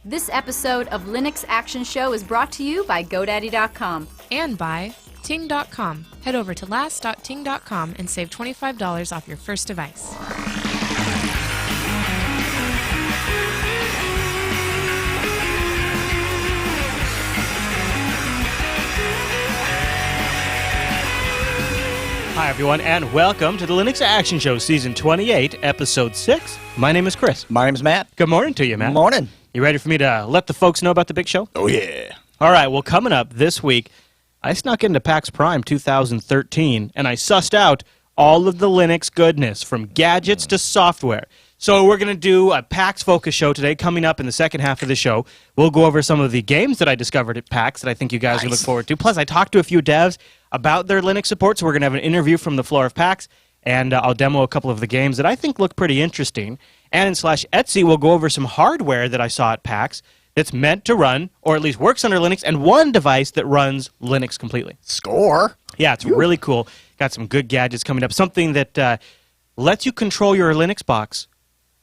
This episode of Linux Action Show is brought to you by GoDaddy.com. And by Ting.com. Head over to last.ting.com and save $25 off your first device. Hi, everyone, and welcome to the Linux Action Show, Season 28, Episode 6. My name is Chris. My name's Matt. Good morning to you, Matt. Morning. You ready for me to let the folks know about the big show? Oh, yeah. All right, well, coming up this week, I snuck into PAX Prime 2013, and I sussed out all of the Linux goodness, from gadgets to software. So we're going to do a PAX Focus show today. Coming up in the second half of the show, we'll go over some of the games that I discovered at PAX that I think you guys will look forward to. Plus, I talked to a few devs about their Linux support, so we're going to have an interview from the floor of PAX, and I'll demo a couple of the games that I think look pretty interesting. And in /Etsy, we'll go over some hardware that I saw at PAX that's meant to run, or at least works under Linux, and one device that runs Linux completely. Score. Yeah, it's really cool. Got some good gadgets coming up. Something that lets you control your Linux box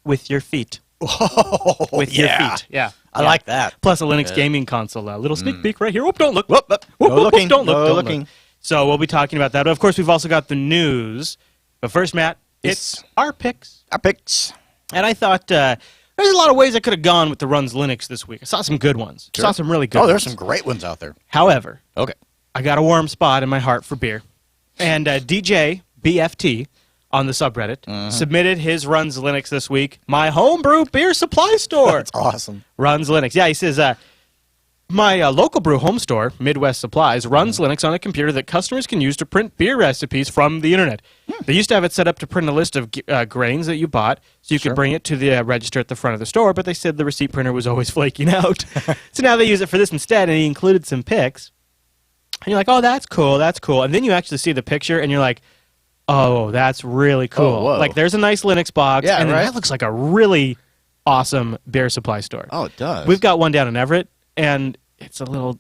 with your feet. Oh, with your feet. Yeah. I like that. Plus a Linux gaming console. A little sneak peek right here. Whoop, don't look. Whoop, whoop. Whoop, No whoop, looking. Don't look. No Don't looking. look. So we'll be talking about that. But of course, we've also got the news. But first, Matt, it's our picks. Our picks. And I thought there's a lot of ways I could have gone with the Runs Linux this week. I saw some good ones. Sure. Saw some really good Oh, ones. there's some great ones out there. However, Okay. I got a warm spot in my heart for beer. And DJ BFT on the subreddit submitted his Runs Linux this week. My homebrew beer supply store That's awesome. runs Linux. Yeah, he says, my local brew home store, Midwest Supplies, runs Linux on a computer that customers can use to print beer recipes from the internet. They used to have it set up to print a list of grains that you bought, so you could bring it to the register at the front of the store, but they said the receipt printer was always flaking out. So now they use it for this instead, and he included some pics. And you're like, oh, that's cool, that's cool. And then you actually see the picture, and you're like, oh, that's really cool. Oh, like, there's a nice Linux box, Yeah, and then right? that looks like a really awesome beer supply store. Oh, it does. We've got one down in Everett, and it's a little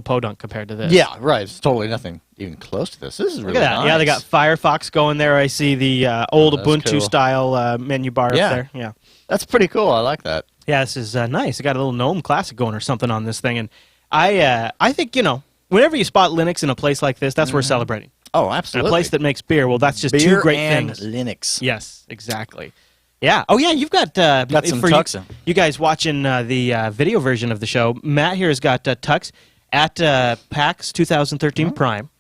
podunk compared to this. Yeah, right. It's totally nothing even close to this. This is really Look at that. nice. Yeah, they got Firefox going there. I see the old that's Ubuntu cool. style menu bar up there. Yeah. That's pretty cool. I like that. Yeah, this is nice. It got a little GNOME Classic going or something on this thing, and I think, whenever you spot Linux in a place like this, that's worth celebrating. Oh, In absolutely. a place that makes beer, well, that's just Beer two great and things. Linux. Yes, exactly. Yeah. Oh, yeah, you've got some for Tux. you guys watching the video version of the show, Matt here has got Tux at PAX 2013 Prime.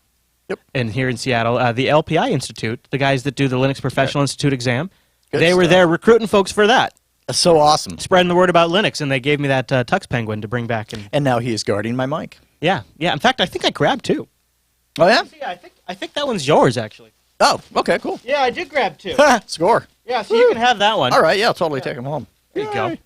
Yep. And here in Seattle, the LPI Institute, the guys that do the Linux Professional Institute exam, Good they were stuff. there recruiting folks for that, That's so awesome. spreading the word about Linux, and they gave me that Tux Penguin to bring back. And now he is guarding my mic. Yeah. In fact, I think I grabbed two. Oh, yeah? Yeah, I think that one's yours, actually. Oh, okay, cool. Yeah, I did grab two. Score. Yeah, so you can have that one. All right, yeah, I'll totally take him home. There you go.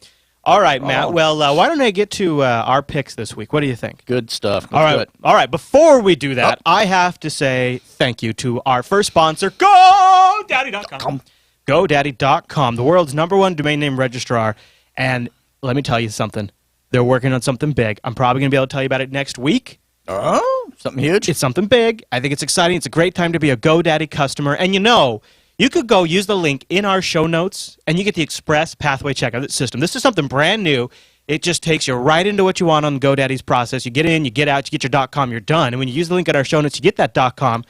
All right, Matt. Oh. Well, why don't I get to our picks this week? What do you think? Good stuff. All right. Let's do it. All right. Before we do that, I have to say thank you to our first sponsor, GoDaddy.com. GoDaddy.com, the world's #1 domain name registrar. And let me tell you something. They're working on something big. I'm probably going to be able to tell you about it next week. Oh, something huge? It's something big. I think it's exciting. It's a great time to be a GoDaddy customer. And you could go use the link in our show notes, and you get the express pathway checkout system. This is something brand new. It just takes you right into what you want on GoDaddy's process. You get in, you get out, you get your .com, you're done. And when you use the link in our show notes, you get that .com,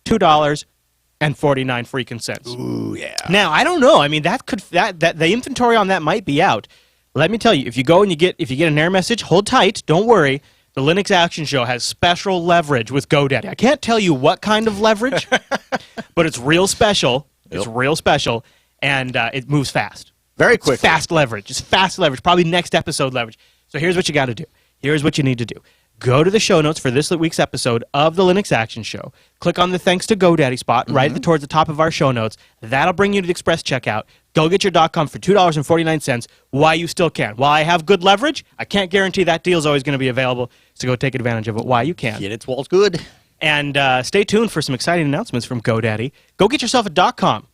$2.49 freaking cents. Ooh, yeah. Now, I don't know. I mean, that the inventory on that might be out. Let me tell you, if you go and if you get an error message, hold tight. Don't worry. The Linux Action Show has special leverage with GoDaddy. I can't tell you what kind of leverage, but it's real special. It's real special, and it moves fast. Very quickly. It's fast leverage. It's fast leverage. Probably next episode leverage. So here's what you got to do. Here's what you need to do. Go to the show notes for this week's episode of the Linux Action Show. Click on the Thanks to GoDaddy spot right towards the top of our show notes. That'll bring you to the express checkout. Go get your .com for $2.49 while you still can. While I have good leverage, I can't guarantee that deal's always going to be available, so go take advantage of it while you can. Get its walls good. And stay tuned for some exciting announcements from GoDaddy. Go get yourself a .com.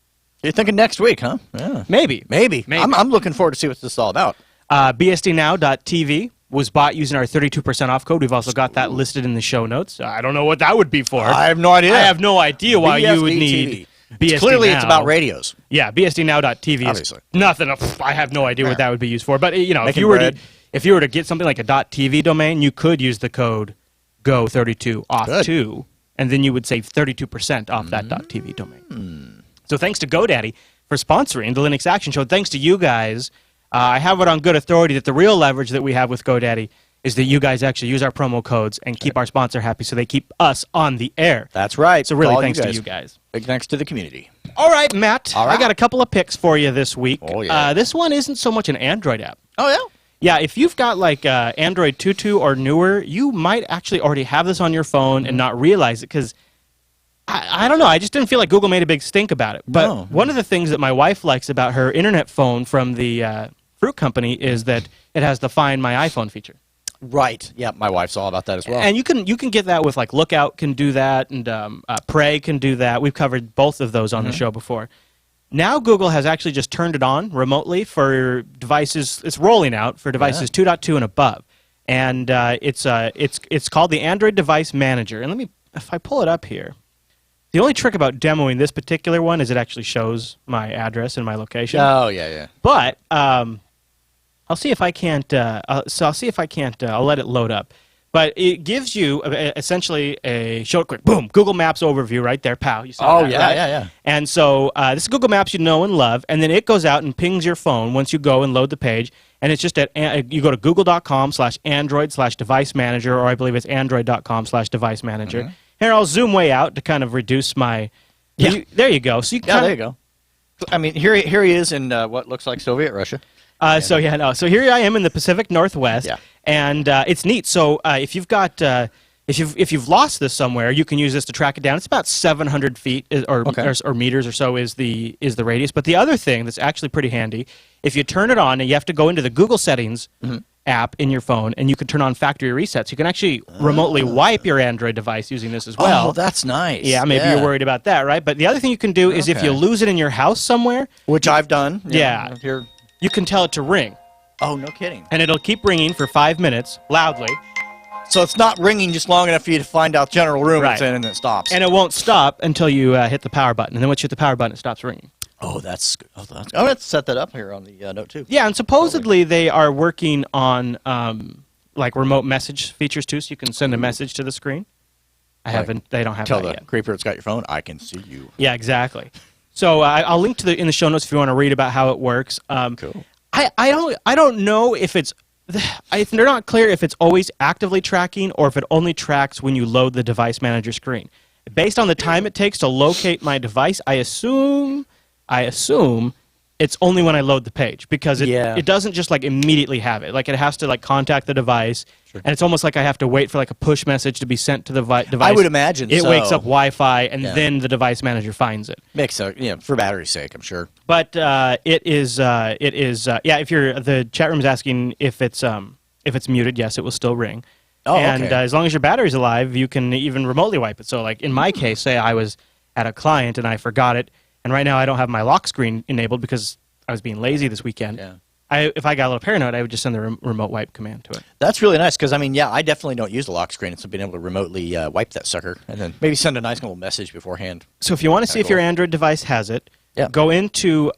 You're thinking next week, huh? Yeah. Maybe. I'm looking forward to see what this is all about. BSDnow.tv was bought using our 32% off code. We've also got that listed in the show notes. I don't know what that would be for. I have no idea. I have no idea why you would need BSD Clearly, Now. it's about radios. Yeah, BSDnow.tv is Obviously. nothing. I have no idea what that would be used for. But if Making you were bread. if you were to get something like a .tv domain, you could use the code GO32 off Good. too, and then you would save 32% off that .tv domain. So thanks to GoDaddy for sponsoring the Linux Action Show. Thanks to you guys. I have it on good authority that the real leverage that we have with GoDaddy is that you guys actually use our promo codes and keep our sponsor happy, so they keep us on the air. That's right. So really, All thanks to you guys. Big thanks to the community. All right, Matt. All I right. got a couple of picks for you this week. Oh, yeah. This one isn't so much an Android app. Oh, yeah? Yeah, if you've got like Android 2.2 or newer, you might actually already have this on your phone and not realize it because I don't know. I just didn't feel like Google made a big stink about it. But No. one of the things that my wife likes about her internet phone from the Fruit Company is that it has the Find My iPhone feature. Right. Yeah, my wife's all about that as well. And you can get that with like Lookout can do that, and Pray can do that. We've covered both of those on the show before. Now Google has actually just turned it on remotely for devices. It's rolling out for devices 2.2 and above, and it's called the Android Device Manager. And let me, if I pull it up here, the only trick about demoing this particular one is it actually shows my address and my location. Oh, yeah, yeah. But I'll see if I can't. I'll see if I can't. I'll let it load up. But it gives you essentially a show it quick. Boom, Google Maps overview right there, pow. You saw that, yeah, right? yeah. And so this is Google Maps you know and love, and then it goes out and pings your phone once you go and load the page. And it's just you go to google.com/android/device manager, or I believe it's android.com/device manager. Here, I'll zoom way out to kind of reduce my. Yeah. There you go. So you Yeah, there you go. I mean, here he is in what looks like Soviet Russia. So here I am in the Pacific Northwest, Yeah. and it's neat. So if you've got if you've lost this somewhere, you can use this to track it down. It's about 700 feet or meters or so is the radius. But the other thing that's actually pretty handy, if you turn it on, and you have to go into the Google settings app in your phone, and you can turn on factory resets. You can actually remotely wipe your Android device using this as well. Oh, that's nice. Yeah, maybe you're worried about that, right? But the other thing you can do is if you lose it in your house somewhere, Which I've done. Yeah. Here. you can tell it to ring. Oh, no kidding. And it'll keep ringing for 5 minutes loudly, So it's not ringing just long enough for you to find out general room Right. it's in, and it stops. and it won't stop until you hit the power button. And then once you hit the power button, it stops ringing. oh, that's good. I'm going to set that up here on the note, too. Yeah, and supposedly they are working on like remote message features too, so you can send a message to the screen. They don't have Tell that the yet. creeper that's got your phone, I can see you. Yeah, exactly. So I'll link to in the show notes if you want to read about how it works. Cool. I don't know if it's they're not clear if it's always actively tracking or if it only tracks when you load the device manager screen. Based on the time it takes to locate my device, I assume it's only when I load the page because it doesn't just like immediately have it. Like it has to like contact the device, and it's almost like I have to wait for like a push message to be sent to the device. I would imagine it so. wakes up Wi-Fi, and then the device manager finds it. Makes for battery's sake, I'm sure. But it is if you're the chat room's asking if it's muted, yes, it will still ring. Oh, and okay. as long as your battery's alive, you can even remotely wipe it. So like in my case, say I was at a client and I forgot it, and right now I don't have my lock screen enabled because I was being lazy this weekend. Yeah. If I got a little paranoid, I would just send the remote wipe command to it. That's really nice because, I mean, I definitely don't use the lock screen. It's being able to remotely wipe that sucker and then maybe send a nice little message beforehand. So if you want to see if your Android device has it, go into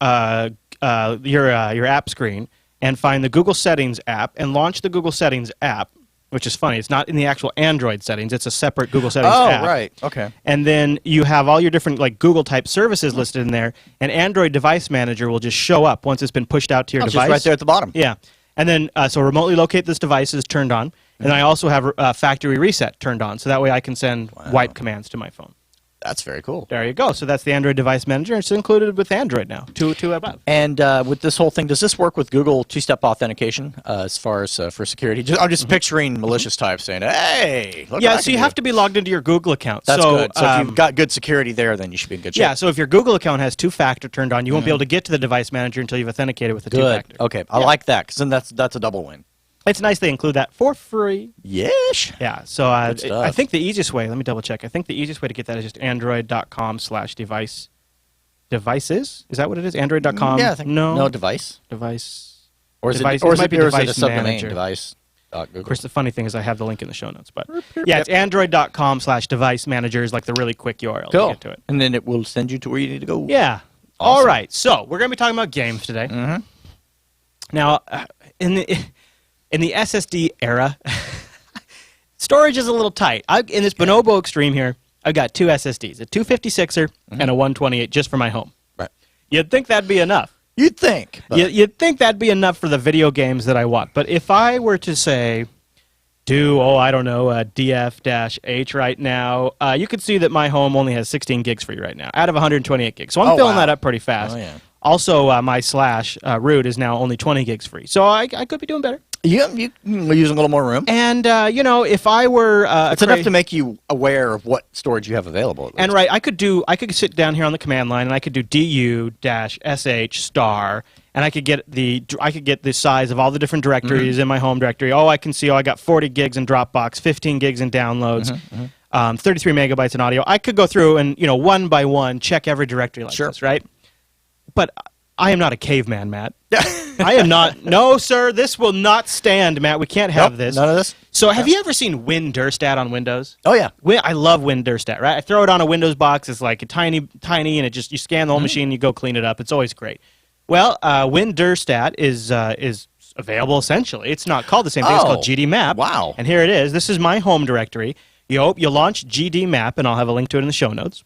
your app screen and find the Google Settings app and launch the Google Settings app, which is funny. It's not in the actual Android settings. It's a separate Google Settings app. Oh, right. Okay. And then you have all your different like Google-type services listed in there, and Android Device Manager will just show up once it's been pushed out to your device. Just right there at the bottom. Yeah. And then, so remotely locate this device is turned on. And then I also have factory reset turned on, so that way I can send wipe commands to my phone. That's very cool. There you go. So that's the Android Device Manager. It's included with Android now, 2 above. And with this whole thing, does this work with Google two-step authentication as far as for security? I'm just picturing malicious types saying, hey, look Yeah, what I so can you do. have to be logged into your Google account. That's good. So if um, you've got good security there, then you should be in good shape. Yeah, so if your Google account has two-factor turned on, you won't be able to get to the Device Manager until you've authenticated with the Good. two-factor. Okay. I like that because then that's a double win. It's nice they include that for free. Yes. Yeah, so Good stuff. I think the easiest way, let me double check. I think the easiest way to get that is just android.com/devices. Is that what it is? Android.com? Yeah, I think. No. No device. Device. Or is Device- it, or it is might it, be or is it a Device subdomain Manager. device? Of Google. course, the funny thing is I have the link in the show notes. But yeah, it's android.com/device manager is like the really quick URL to Cool. get to it. And then it will send you to where you need to go. Yeah. Awesome. All right. So we're going to be talking about games today. Mm-hmm. Now, in the SSD era, storage is a little tight. In this Bonobo Extreme here, I've got 2 SSDs, a 256er and a 128 just for my home. Right. You'd think that'd be enough. You'd think. You'd think that'd be enough for the video games that I want. But if I were to say, I don't know, a DF-H right now, you could see that my home only has 16 gigs free right now, out of 128 gigs. So I'm filling that up pretty fast. Oh, yeah. Also, my slash root is now only 20 gigs free. So I could be doing better. You're using a little more room. And, if I were... it's enough to make you aware of what storage you have available. And right, I could sit down here on the command line and I could do du-sh star, and I could get the size of all the different directories in my home directory. I can see, I got 40 gigs in Dropbox, 15 gigs in downloads, 33 megabytes in audio. I could go through and, one by one, check every directory like this, right? But I am not a caveman, Matt. I am not. No, sir, this will not stand, Matt. We can't have this. None of this. So have you ever seen WinDirstat on Windows? Oh, yeah. I love WinDirstat, right? I throw it on a Windows box. It's like a tiny, and it just, you scan the whole machine, and you go clean it up. It's always great. Well, WinDirstat is available essentially. It's not called the same thing. It's called GDMap. Wow. And here it is. This is my home directory. You launch GDMap, and I'll have a link to it in the show notes.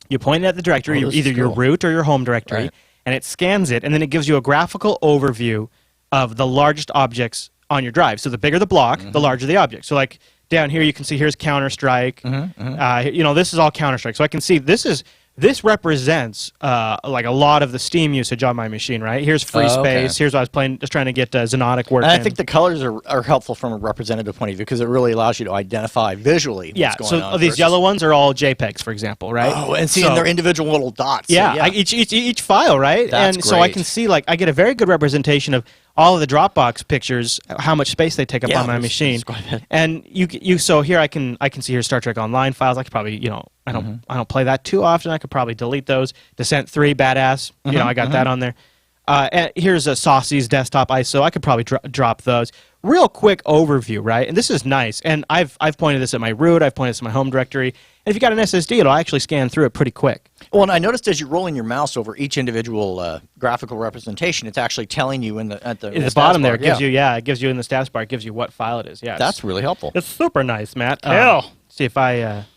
You point it at the directory, either your root or your home directory, and it scans it, and then it gives you a graphical overview of the largest objects on your drive. So the bigger the block, the larger the object. So like down here, you can see here's Counter-Strike. This is all Counter-Strike. So I can see this represents like a lot of the Steam usage on my machine, right? Here's free space. Here's what I was playing, just trying to get Xonotic working. And I think the colors are helpful from a representative point of view because it really allows you to identify visually what's going on. So these yellow ones are all JPEGs, for example, right? Oh, and seeing their individual little dots. Yeah, each file, right? That's great. So I can see, I get a very good representation of all of the Dropbox pictures, how much space they take up on my machine. And so here I can see here Star Trek Online files. I could probably, I don't play that too often. I could probably delete those. Descent 3, badass. I got that on there. And here's a Saucy's desktop ISO. I could probably drop those. Real quick overview, right? And this is nice. And I've pointed this at my root. I've pointed this at my home directory. And if you got an SSD, it'll actually scan through it pretty quick. Well, and I noticed as you're rolling your mouse over each individual graphical representation, it's actually telling you at the bottom there. It gives you, it gives you in the status bar. It gives you what file it is. Yeah, that's really helpful. It's super nice, Matt. See if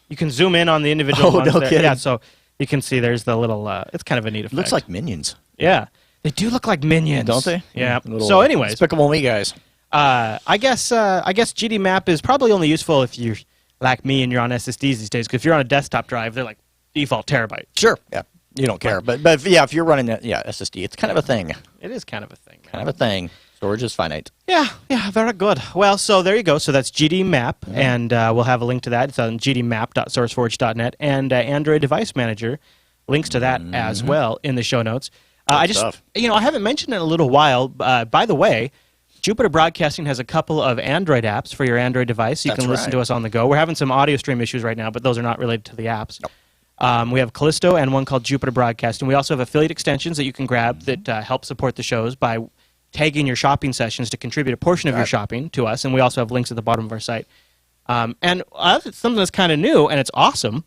you can zoom in on the individual ones there. Kidding. Yeah, so you can see there's the little. It's kind of a neat effect. Looks like Minions. Yeah, they do look like Minions, don't they? Yeah. So, anyways, Despicable Me guys. I guess GDMap is probably only useful if you're like me and you're on SSDs these days. Because if you're on a desktop drive, they're like default terabyte. Sure. Yeah. You don't care, but if you're running SSD, it's kind of a thing. It is kind of a thing. Kind of a thing. Storage is finite. Yeah, very good. Well, so there you go. So that's GDMap, and we'll have a link to that. It's on gdmap.sourceforge.net, and Android Device Manager links to that as well in the show notes. I haven't mentioned it in a little while. By the way, Jupiter Broadcasting has a couple of Android apps for your Android device. You can listen to us on the go. We're having some audio stream issues right now, but those are not related to the apps. Nope. We have Callisto and one called Jupiter Broadcasting. We also have affiliate extensions that you can grab that help support the shows by tagging your shopping sessions to contribute a portion of your shopping to us. And we also have links at the bottom of our site. And something that's kind of new, and it's awesome,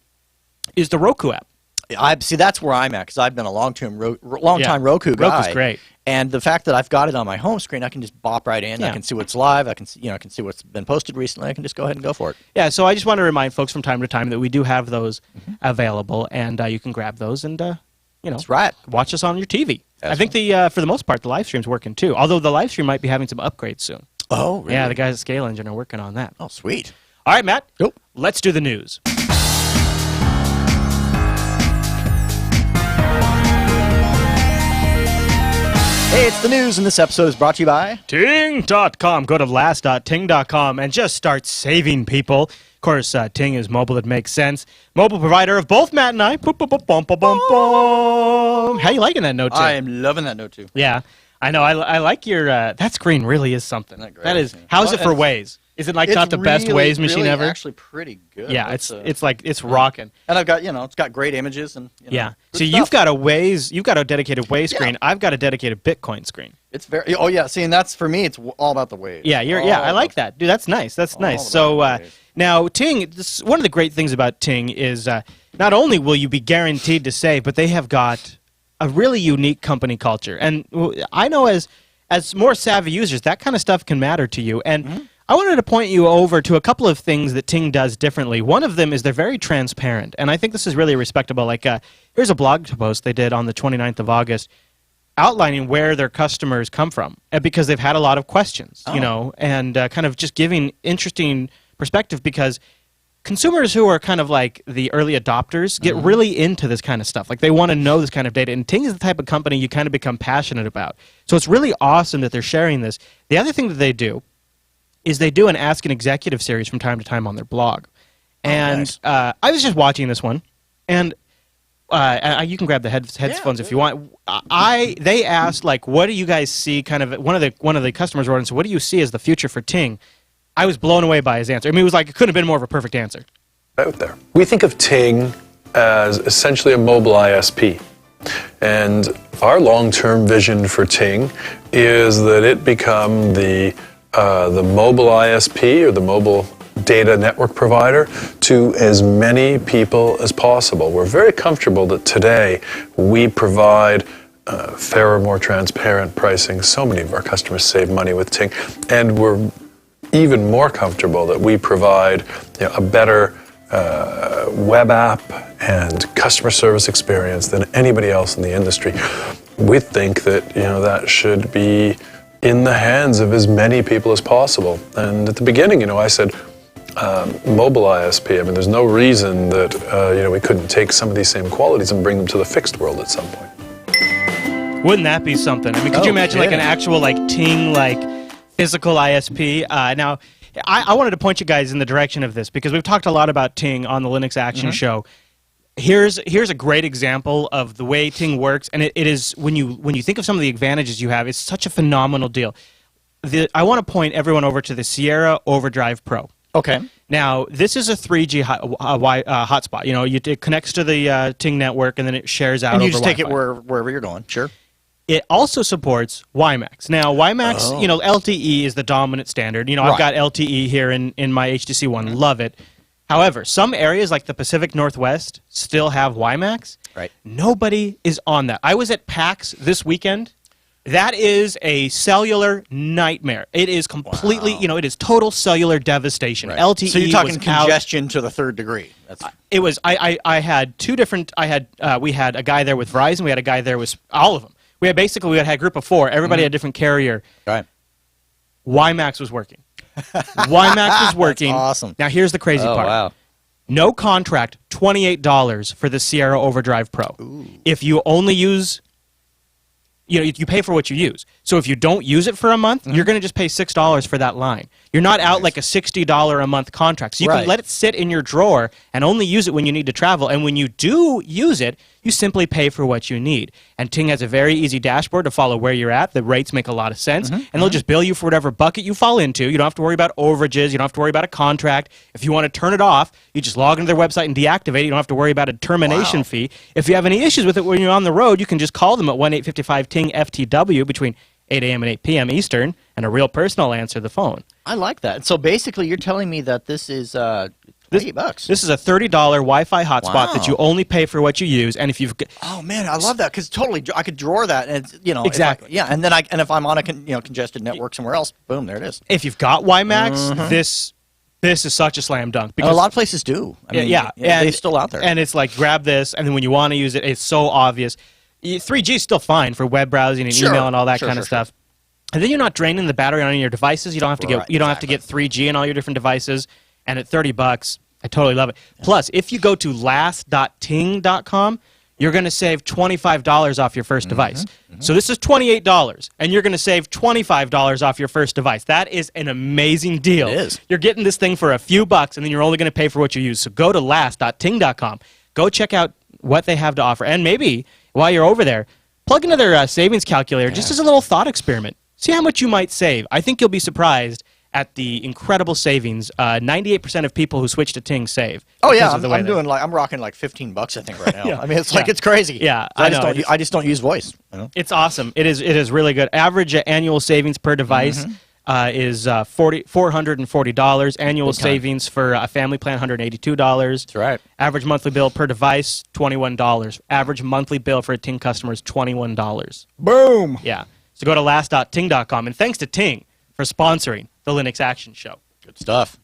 is the Roku app. That's where I'm at because I've been a long-time Roku guy. Roku's great. And the fact that I've got it on my home screen, I can just bop right in. I can see what's live. I can see what's been posted recently. I can just go ahead and go for it. Yeah. So I just want to remind folks from time to time that we do have those available, and you can grab those and that's right. Watch us on your TV. I think for the most part the live stream's working too. Although the live stream might be having some upgrades soon. Oh, really? Yeah, the guys at Scale Engine are working on that. Oh, sweet. All right, Matt. Cool. Let's do the news. Hey, it's the news, and this episode is brought to you by Ting.com. Go to last.ting.com and just start saving people. Of course, Ting is mobile that makes sense. Mobile provider of both Matt and I. How you liking that note, too? I am loving that note, too. Yeah, I know. I like your... that screen really is something. That is... How's it for Waze? Is it like not the best Waze machine ever? It's actually pretty good. Yeah, it's rocking. And I've got it's got great images and So you've got a dedicated Waze screen. I've got a dedicated Bitcoin screen. It's very See, and that's for me. It's all about the Waze. Yeah, I like that, dude. That's nice. That's nice. So now Ting, one of the great things about Ting is not only will you be guaranteed to save, but they have got a really unique company culture. And I know as as more savvy users, that kind of stuff can matter to you. And I wanted to point you over to a couple of things that Ting does differently. One of them is they're very transparent, and I think this is really respectable. Like, here's a blog post they did on the 29th of August outlining where their customers come from, because they've had a lot of questions, you know, and kind of just giving interesting perspective, because consumers who are kind of like the early adopters get really into this kind of stuff. Like, they want to know this kind of data, and Ting is the type of company you kind of become passionate about. So it's really awesome that they're sharing this. The other thing that they do is they do an Ask an Executive series from time to time on their blog. And I was just watching this one, and you can grab the headphones if you want. They asked, like, what do you guys see? Kind of one of the customers wrote and said, what do you see as the future for Ting? I was blown away by his answer. I mean, it was like, it couldn't have been more of a perfect answer. Out there, we think of Ting as essentially a mobile ISP, and our long-term vision for Ting is that it become the mobile ISP, or the mobile data network provider, to as many people as possible. We're very comfortable that today we provide fairer, more transparent pricing. So many of our customers save money with Ting, and we're even more comfortable that we provide, you know, a better web app and customer service experience than anybody else in the industry. We think that, you know, that should be in the hands of as many people as possible. And at the beginning, you know, I said mobile ISP. I mean, there's no reason that you know, we couldn't take some of these same qualities and bring them to the fixed world at some point. Wouldn't that be something? I mean, could you imagine like an actual like Ting like physical ISP? Now, I wanted to point you guys in the direction of this, because we've talked a lot about Ting on the Linux Action Show. Here's a great example of the way Ting works, and it is, when you think of some of the advantages you have, it's such a phenomenal deal. I want to point everyone over to the Sierra Overdrive Pro. Okay. Now, this is a 3G hotspot. You know, it connects to the Ting network, and then it shares out. And you over just take it Wi-Fi. wherever you're going. Sure. It also supports WiMAX. Now, WiMAX, you know, LTE is the dominant standard. You know, I've got LTE here in my HTC One. Love it. However, some areas like the Pacific Northwest still have WiMAX. Right. Nobody is on that. I was at PAX this weekend. That is a cellular nightmare. It is completely, you know, it is total cellular devastation. Right. LTE. So you're talking was congestion to the third degree. That's... It was. I had two different. We had a guy there with Verizon. We had a guy there with all of them. We had a group of four. Everybody had a different carrier. Right. WiMAX was working. WiMAX was working. That's awesome. Now here's the crazy part. Wow. No contract, $28 for the Sierra Overdrive Pro. Ooh. If you only use, you know, you pay for what you use. So if you don't use it for a month, you're going to just pay $6 for that line. You're not out like a $60 a month contract. So you can let it sit in your drawer and only use it when you need to travel. And when you do use it, you simply pay for what you need. And Ting has a very easy dashboard to follow where you're at. The rates make a lot of sense. And they'll just bill you for whatever bucket you fall into. You don't have to worry about overages. You don't have to worry about a contract. If you want to turn it off, you just log into their website and deactivate it. You don't have to worry about a termination fee. If you have any issues with it when you're on the road, you can just call them at 1-855-TING-FTW between 8 a.m. and 8 p.m. Eastern, and a real person will answer the phone. I like that. So basically, you're telling me that this is $8. This is a $30 Wi-Fi hotspot that you only pay for what you use, and if you've oh man, I love that, because totally I could drawer that, and it's, you know, exactly, and then if I'm on a congested network somewhere else, boom, there it is. If you've got WiMAX, this is such a slam dunk, because a lot of places do. I mean, and they're still out there, and it's like grab this, and then when you want to use it, it's so obvious. 3G is still fine for web browsing and email and all that kind of stuff. And then you're not draining the battery on your devices. You don't have to get have to get 3G in all your different devices. And at $30, I totally love it. Plus, if you go to last.ting.com, you're going to save $25 off your first device. So this is $28, and you're going to save $25 off your first device. That is an amazing deal. It is. You're getting this thing for a few bucks, and then you're only going to pay for what you use. So go to last.ting.com. Go check out what they have to offer. And maybe while you're over there, plug into their savings calculator just as a little thought experiment. See how much you might save. I think you'll be surprised at the incredible savings. 98% of people who switch to Ting save. Oh yeah, I'm rocking like $15, I think, right now. I mean, it's like it's crazy. Yeah, I just don't use voice. You know? It's awesome. It is really good. Average annual savings per device is $440. Annual savings for a family plan, $182. That's right. Average monthly bill per device, $21. Average monthly bill for a Ting customer is $21. Boom. Yeah. So go to last.ting.com. And thanks to Ting for sponsoring the Linux Action Show. Good stuff.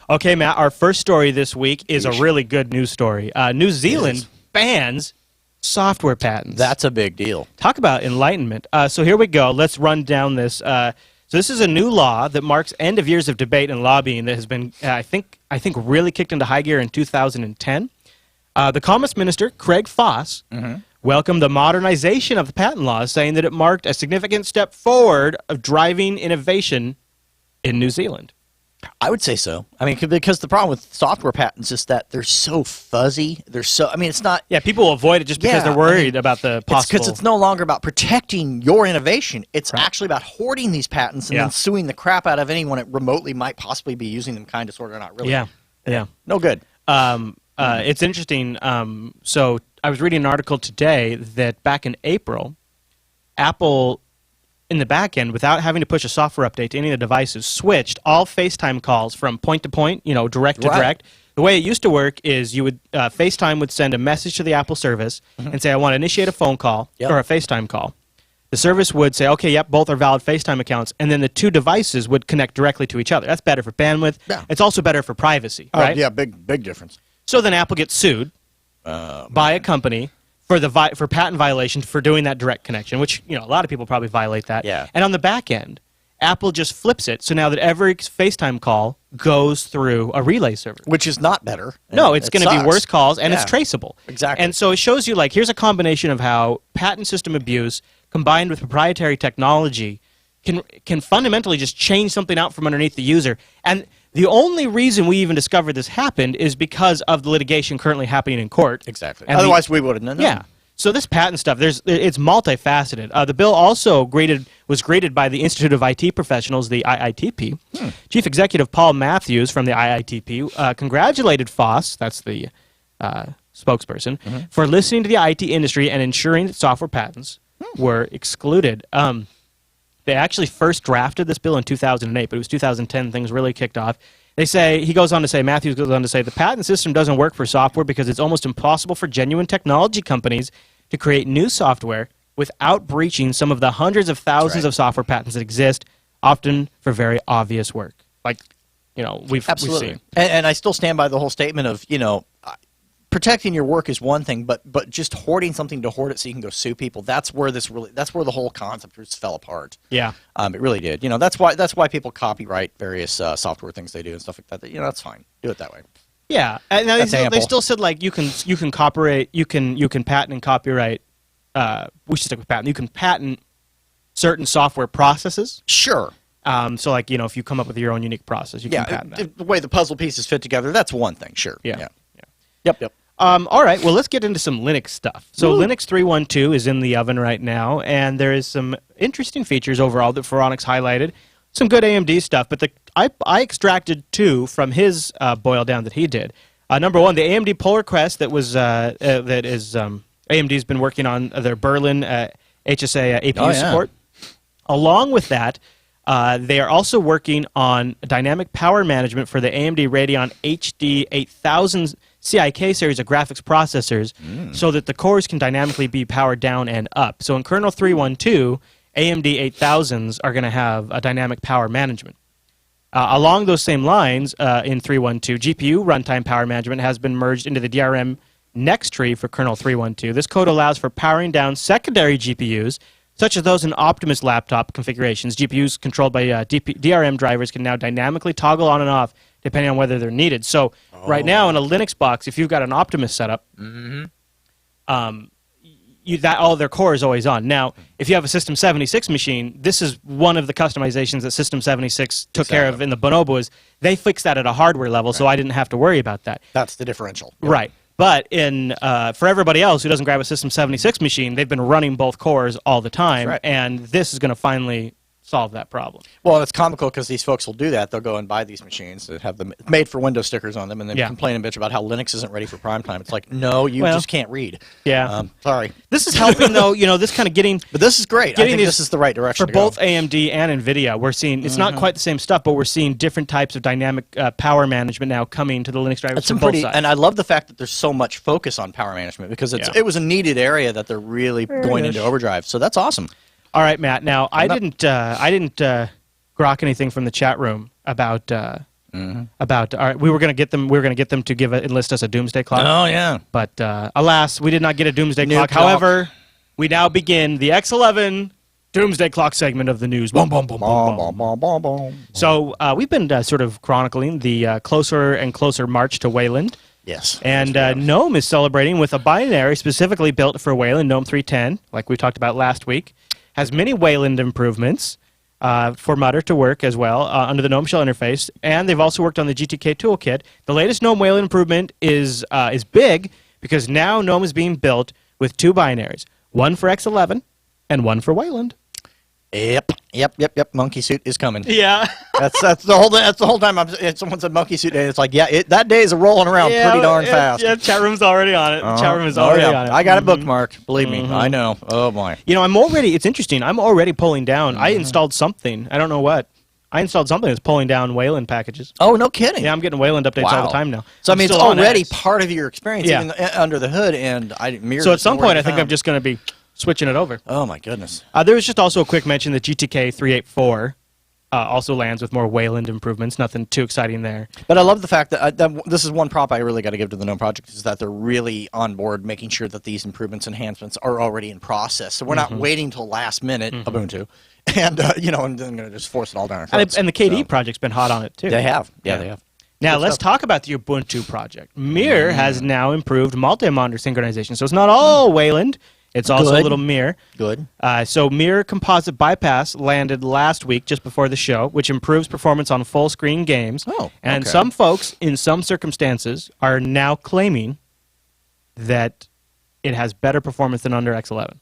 Okay, Matt, our first story this week is a really good news story. New Zealand bans software patents. That's a big deal. Talk about enlightenment. So here we go. Let's run down this. So this is a new law that marks end of years of debate and lobbying that has been, I think, really kicked into high gear in 2010. The Commerce Minister, Craig Foss, welcomed the modernization of the patent laws, saying that it marked a significant step forward of driving innovation in New Zealand. I would say so. I mean, because the problem with software patents is that they're so fuzzy. It's not. Yeah, people avoid it just because they're worried about the possible. Because it's no longer about protecting your innovation. It's actually about hoarding these patents and then suing the crap out of anyone that remotely might possibly be using them, kind of, sort of, not really. Yeah. No good. It's interesting. So I was reading an article today that back in April, Apple, in the back end, without having to push a software update to any of the devices, switched all FaceTime calls from point to point, direct to direct. The way it used to work is you would FaceTime would send a message to the Apple service and say, I want to initiate a phone call or a FaceTime call. The service would say, okay, yep, both are valid FaceTime accounts, and then the two devices would connect directly to each other. That's better for bandwidth. Yeah. It's also better for privacy, right? Yeah, big difference. So then Apple gets sued by a company for patent violation for doing that direct connection, which a lot of people probably violate that. Yeah. And on the back end, Apple just flips it, so now that every FaceTime call goes through a relay server. Which is not better. No, it's going to be worse calls, and it's traceable. Exactly. And so it shows you, here's a combination of how patent system abuse combined with proprietary technology can fundamentally just change something out from underneath the user. And the only reason we even discovered this happened is because of the litigation currently happening in court. Exactly. And Otherwise, we would have known. Yeah. So this patent stuff, it's multifaceted. The bill also was graded by the Institute of IT Professionals, the IITP. Chief Executive Paul Matthews from the IITP congratulated Foss, that's the spokesperson, for listening to the IT industry and ensuring that software patents were excluded. They actually first drafted this bill in 2008, but it was 2010 things really kicked off. Matthews goes on to say, the patent system doesn't work for software because it's almost impossible for genuine technology companies to create new software without breaching some of the hundreds of thousands of software patents that exist, often for very obvious work. We've seen. And I still stand by the whole statement of, protecting your work is one thing, but just hoarding something to hoard it so you can go sue people, that's where the whole concept just fell apart. Yeah. It really did. That's why people copyright various software things they do and stuff like that. That's fine. Do it that way. Yeah. And they still said you can copyright, you can patent and copyright. We should stick with patent. You can patent certain software processes. Sure. So if you come up with your own unique process, you can patent that. The way the puzzle pieces fit together, that's one thing. Sure. Yeah. Yep. All right, well, let's get into some Linux stuff. So Linux 3.1.2 is in the oven right now, and there is some interesting features overall that Phoronix highlighted. Some good AMD stuff, but I extracted two from his boil down that he did. Number one, the AMD pull request AMD's been working on their Berlin HSA APU support. Along with that, they are also working on dynamic power management for the AMD Radeon HD 8000 CIK series of graphics processors so that the cores can dynamically be powered down and up. So in kernel 3.1.2, AMD 8000s are going to have a dynamic power management. Along those same lines, in 3.1.2, GPU runtime power management has been merged into the DRM next tree for kernel 3.1.2. This code allows for powering down secondary GPUs, such as those in Optimus laptop configurations. GPUs controlled by DRM drivers can now dynamically toggle on and off depending on whether they're needed. So right now in a Linux box, if you've got an Optimus setup, all their core is always on. Now, if you have a System 76 machine, this is one of the customizations that System 76 took care of in the bonobos. They fixed that at a hardware level, so I didn't have to worry about that. That's the differential. Right. But for everybody else who doesn't grab a System 76 machine, they've been running both cores all the time, and this is going to finally solve that problem. Well, it's comical because these folks will do that. They'll go and buy these machines that have them made for Windows stickers on them and then complain and bitch about how Linux isn't ready for prime time. It's like, no, you just can't read. Yeah. Sorry. This is helping, though, this kind of getting... But this is great. I think this is the right direction for both AMD and NVIDIA. We're seeing, it's not quite the same stuff, but we're seeing different types of dynamic power management now coming to the Linux drivers from both sides. And I love the fact that there's so much focus on power management because it was a needed area that they're really going into overdrive. So that's awesome. All right, Matt. Now, I didn't grok anything from the chat room about about. All right, we were going to get them. We were going to get them to enlist us a doomsday clock. Oh yeah. But alas, we did not get a doomsday clock. clock. However, we now begin the X11 doomsday clock segment of the news. Boom, boom, boom, boom, boom. So we've been sort of chronicling the closer and closer march to Wayland. Yes. And GNOME is celebrating with a binary specifically built for Wayland, GNOME 310, like we talked about last week. Has many Wayland improvements for Mutter to work as well under the GNOME shell interface. And they've also worked on the GTK toolkit. The latest GNOME Wayland improvement is big because now GNOME is being built with two binaries, one for X11 and one for Wayland. Yep. Monkey suit is coming. Yeah. That's the whole time. Someone said monkey suit day. It's like, that day is rolling around pretty darn fast. Yeah, chat room's already on it. The chat room is already on it. I got it bookmarked. Believe me, I know. Oh my. You know, it's interesting. I'm already pulling down. I installed something. I don't know what. I installed something that's pulling down Wayland packages. Oh, no kidding. Yeah, I'm getting Wayland updates all the time now. So I mean, it's still on already X. part of your experience even under the hood, and So at some point, I think I'm just going to be switching it over. Oh my goodness. There was just also a quick mention that GTK 384 also lands with more Wayland improvements. Nothing too exciting there. But I love the fact that this is one prop I really got to give to the GNOME project, is that they're really on board making sure that these improvements, enhancements are already in process. So we're not waiting till last minute, Ubuntu, and and then going to just force it all down our throats. And the KDE project's been hot on it too. They have. Yeah, they have. Now, let's talk about the Ubuntu project. Mir has now improved multi-monitor synchronization. So it's not all Wayland. It's also a little Mir. Good. So Mir Composite Bypass landed last week just before the show, which improves performance on full-screen games. Oh, and okay. some folks, in some circumstances, are now claiming that it has better performance than under X11.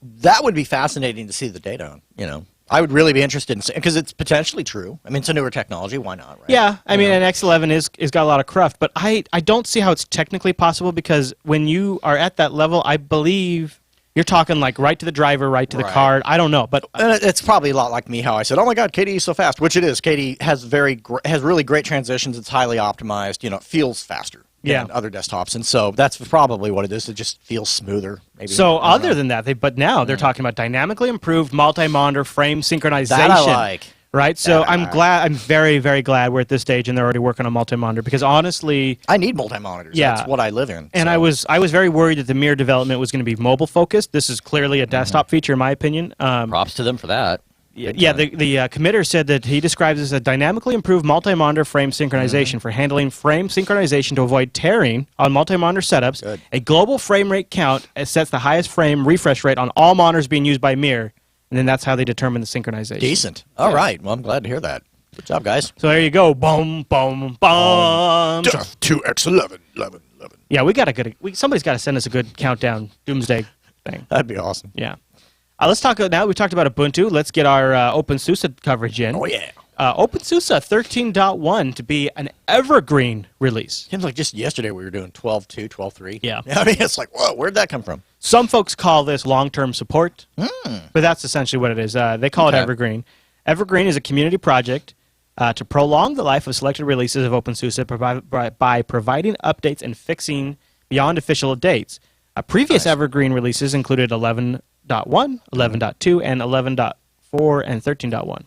That would be fascinating to see the data on, I would really be interested in seeing, because it's potentially true. I mean, it's a newer technology. Why not, right? Yeah, I mean, and X11 is got a lot of cruft, but I don't see how it's technically possible, because when you are at that level, I believe you're talking like right to the driver, right to the card. I don't know, but And it's probably a lot like me, how I said, "Oh my God, KDE is so fast," which it is. KDE has has really great transitions. It's highly optimized. It feels faster than other desktops, and so that's probably what it is. It just feels smoother. Maybe. So other than that, but now they're talking about dynamically improved multi-monitor frame synchronization. That I like. Right, so I'm very, very glad we're at this stage and they're already working on multi-monitor, because honestly, I need multi-monitors. Yeah. That's what I live in. And so. I was very worried that the Mir development was going to be mobile focused. This is clearly a desktop feature, in my opinion. Props to them for that. Yeah, the committer said that he describes this as a dynamically improved multi-monitor frame synchronization for handling frame synchronization to avoid tearing on multi-monitor setups. Good. A global frame rate count sets the highest frame refresh rate on all monitors being used by Mir, and then that's how they determine the synchronization. Decent. All right. Well, I'm glad to hear that. Good job, guys. So there you go. Boom, boom, boom. Death to X11. 11. Yeah, somebody's got to send us a good countdown doomsday thing. That'd be awesome. Yeah. Let's talk now. We talked about Ubuntu. Let's get our OpenSUSE coverage in. Oh, yeah. OpenSUSE 13.1 to be an evergreen release. Seems like just yesterday we were doing 12.2, 12.3. Yeah. I mean, it's like, whoa, where'd that come from? Some folks call this long-term support, but that's essentially what it is. They call it Evergreen. Evergreen is a community project to prolong the life of selected releases of OpenSUSE by providing updates and fixing beyond official dates. Previous Evergreen releases included 11.1, 11.2, and 11.4, and 13.1.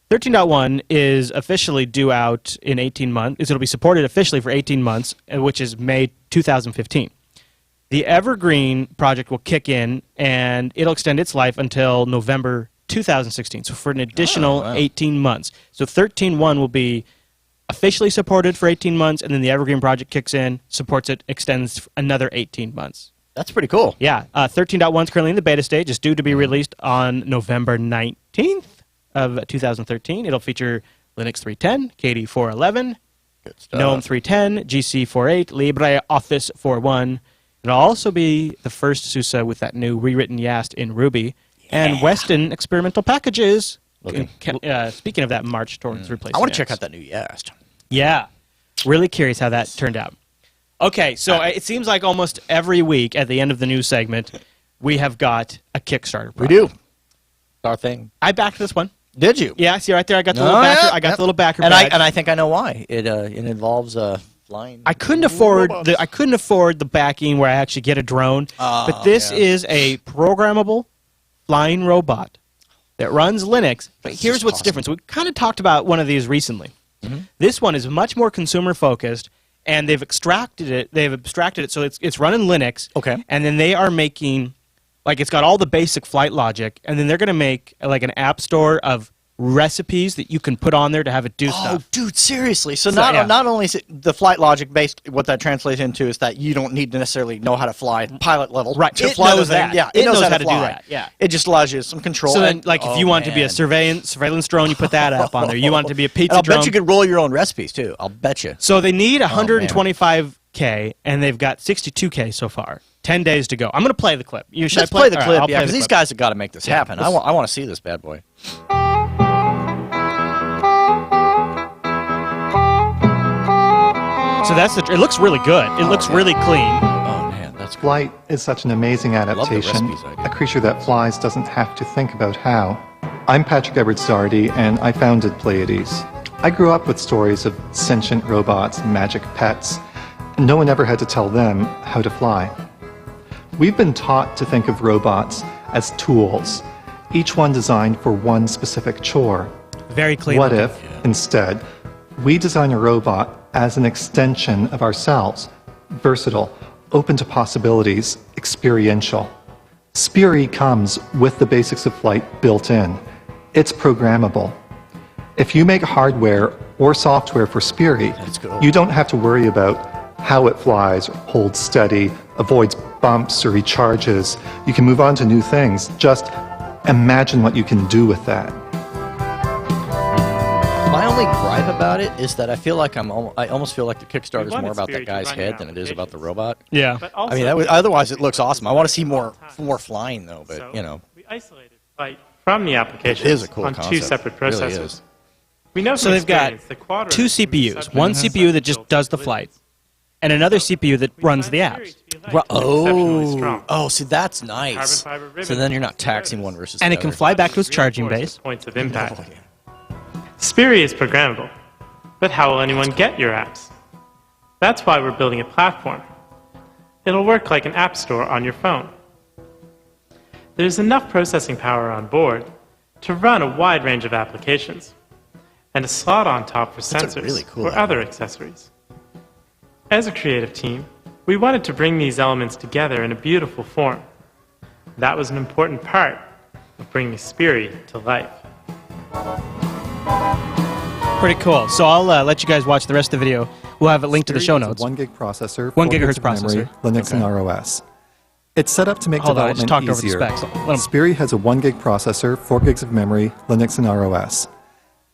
13.1 is officially due out in 18 months. It'll be supported officially for 18 months, which is May 2015. The Evergreen project will kick in, and it'll extend its life until November 2016, so for an additional 18 months. So 13.1 will be officially supported for 18 months, and then the Evergreen project kicks in, supports it, extends another 18 months. That's pretty cool. Yeah, 13.1 is currently in the beta stage. It's due to be released on November 19th of 2013. It'll feature Linux 3.10, KDE 4.11, GNOME 3.10, GC 4.8, LibreOffice 4.1. It'll also be the first SUSE with that new rewritten YAST in Ruby, and Weston experimental packages. Speaking of that march towards replacement. I want to check out that new YAST. Yeah, really curious how that turned out. Okay, so it seems like almost every week at the end of the news segment, we have got a Kickstarter project. We do. Our thing. I backed this one. Did you? Yeah, see right there, I got the little backer. I got the little backer badge. And I think I know why. It involves flying. I couldn't afford the backing where I actually get a drone, but this is a programmable flying robot that runs Linux. But That's here's just what's awesome. different. So we kind of talked about one of these recently. This one is much more consumer focused, and they've extracted it. They've abstracted it so it's running Linux. Okay. And then they are making, like, it's got all the basic flight logic, and then they're going to make like an app store of recipes that you can put on there to have it do Oh, stuff. dude, seriously. So yeah. not only is it the flight logic based, what that translates into is that you don't need to necessarily know how to fly pilot level. Right, To it fly the knows thing. that. Yeah, It knows how to to do fly. that, yeah. It just allows you some control. So then, and- like, if oh, you want to be a man. surveillance drone, you put that app on there. You want it to be a pizza And I'll drone. bet you could roll your own recipes too. I'll bet you. So they need 125K, and they've got 62K so far. 10 days to go. I'm going to play the clip. Should Let's I play the All right, clip, I'll yeah, play because the these clip. guys have got to make this happen. I want to see this bad boy. So that's it looks really good. It looks really clean. Oh man, that's cool. Flight is such an amazing love the adaptation. recipes idea. A creature that flies doesn't have to think about how. I'm Patrick Edwards-Doherty, and I founded Pleiades. I grew up with stories of sentient robots, magic pets, and no one ever had to tell them how to fly. We've been taught to think of robots as tools, each one designed for one specific chore. Very clean. What looking. if, instead, we design a robot as an extension of ourselves, versatile, open to possibilities, experiential? Spiri comes with the basics of flight built in. It's programmable. If you make hardware or software for Spiri, cool. you don't have to worry about how it flies, holds steady, avoids bumps or recharges. You can move on to new things. Just imagine what you can do with that. My only gripe about it is that I feel like I almost feel like the Kickstarter is wanted more about Spirit that to guy's run your head than it is about the applications. robot. Yeah. But I also, mean, otherwise it looks awesome. I want to see more flying though, but so you know, we isolated flight from the applications it is a cool on concept. two separate It really processors. is. We know So from they've got experience that Quadro two is the CPUs. subject One of CPU that just built does the collisions. flight, and another CPU that We runs designed the Spirit apps. to be light and exceptionally strong. Oh, see, that's nice. Carbon fiber So ribbon then you're not to taxing rotors. one versus And the it can other. fly back to its charging Reinforce base. the points of impact. Oh, yeah. Spiri is programmable, but how will anyone get your apps? That's why we're building a platform. It'll work like an app store on your phone. There's enough processing power on board to run a wide range of applications, and a slot on top for a sensors really cool or idea. other accessories. As a creative team, we wanted to bring these elements together in a beautiful form. That was an important part of bringing Spiri to life. Pretty cool. So I'll let you guys watch the rest of the video. We'll have it linked to the Spiri show is a notes. 1 gig processor, 1 4 gigs gigahertz of memory, processor. Linux and ROS. It's set up to make Hold on, I just development talked over the easier. specs. Let 'em- Spiri has a 1 gig processor, 4 gigs of memory, Linux and ROS.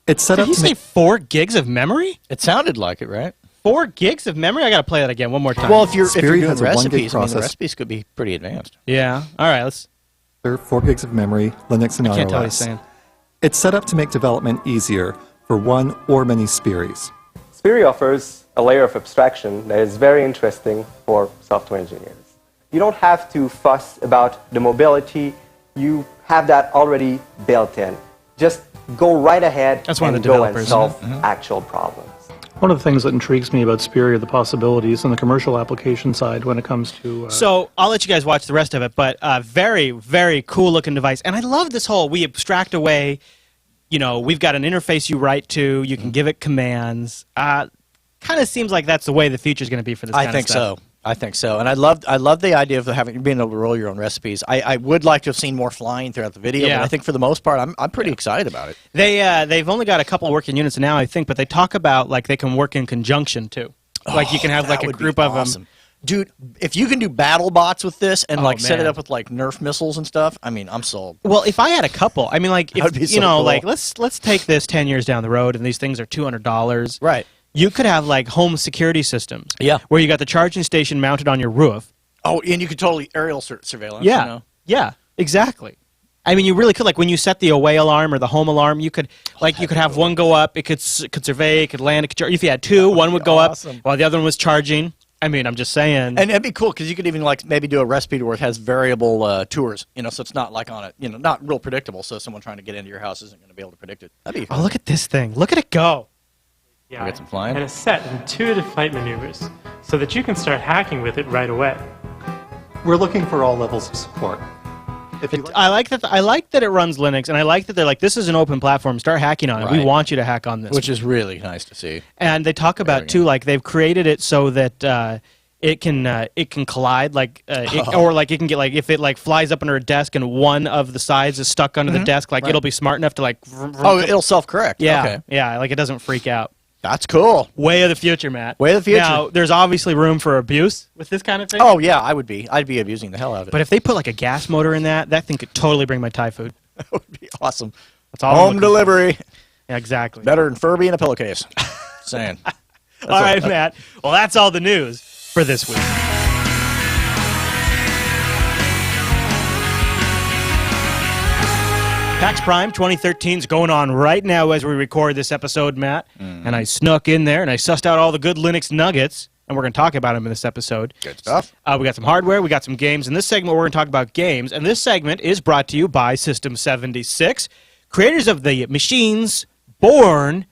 It's set Did up he to say make 4 gigs of memory? It sounded like it, right? 4 gigs of memory? I got to play that again one more time. Well, if you're Spiri doing has a 1 gig recipes, I mean, the process- recipes could be pretty advanced. yeah. All right. Let's. 4 gigs of memory, Linux and I can't tell what he's ROS. saying. It's set up to make development easier for one or many Spiris. Spiri offers a layer of abstraction that is very interesting for software engineers. You don't have to fuss about the mobility. You have that already built in. Just go right ahead That's one of and the go and developers. solve actual problems. One of the things that intrigues me about Spiri are the possibilities on the commercial application side when it comes to... So I'll let you guys watch the rest of it, but very, very cool looking device. And I love this whole, we abstract away, you know, we've got an interface you write to, you can give it commands. Kind of seems like that's the way the future is going to be for this kind I of think stuff. so. I think so. And I love the idea of being able to roll your own recipes. I would like to have seen more flying throughout the video, Yeah. but I think for the most part, I'm pretty excited about it. They've only got a couple of working units now, I think, but they talk about like they can work in conjunction too. Like you can have like That a would be group of them. awesome. Dude, if you can do battle bots with this and Oh, like set it man. up with like Nerf missiles and stuff, I mean, I'm sold. Well, if I had a couple, I mean, like if, That would be you so know, cool. like let's take this 10 years down the road, and these things are $200. Right. You could have like home security systems. Yeah. Where you got the charging station mounted on your roof. Oh, and you could totally aerial surveillance. Yeah. You know? Yeah. Exactly. I mean, you really could, like, when you set the away alarm or the home alarm, you could, like, you could have one go up. It could survey. It could land. It could charge. If you had two, one would go awesome. up while the other one was charging. I mean, I'm just saying. And it'd be cool because you could even like maybe do a recipe where it has variable tours, you know, so it's not like on it, you know, not real predictable. So someone trying to get into your house isn't going to be able to predict it. That'd be Oh, look at this thing. Look at it go. Yeah, get some flying? and a set of intuitive flight maneuvers so that you can start hacking with it right away. We're looking for all levels of support. I like that it runs Linux, and I like that they're like, this is an open platform. Start hacking on it. We Right. want you to hack on this, Which is really nice to see. And they talk about too, like they've created it so that it can collide, like or like it can get like if it like flies up under a desk and one of the sides is stuck under the desk, like it'll be smart enough to like. Oh, it'll self-correct. Yeah, Okay. yeah, like it doesn't freak out. That's cool. Way of the future, Matt. Way of the future. Now, there's obviously room for abuse with this kind of thing. Oh yeah, I'd be abusing the hell out of it. But if they put like a gas motor in that thing could totally bring my Thai food. That would be awesome. That's all. Home delivery. Yeah, exactly. Better than Furby in a pillowcase. Saying. All right, Matt. Well, that's all the news for this week. PAX Prime 2013 is going on right now as we record this episode, Matt. And I snuck in there and I sussed out all the good Linux nuggets, and we're going to talk about them in this episode. Good stuff. We got some hardware, we got some games. In this segment, we're going to talk about games, and this segment is brought to you by System76, creators of the machines born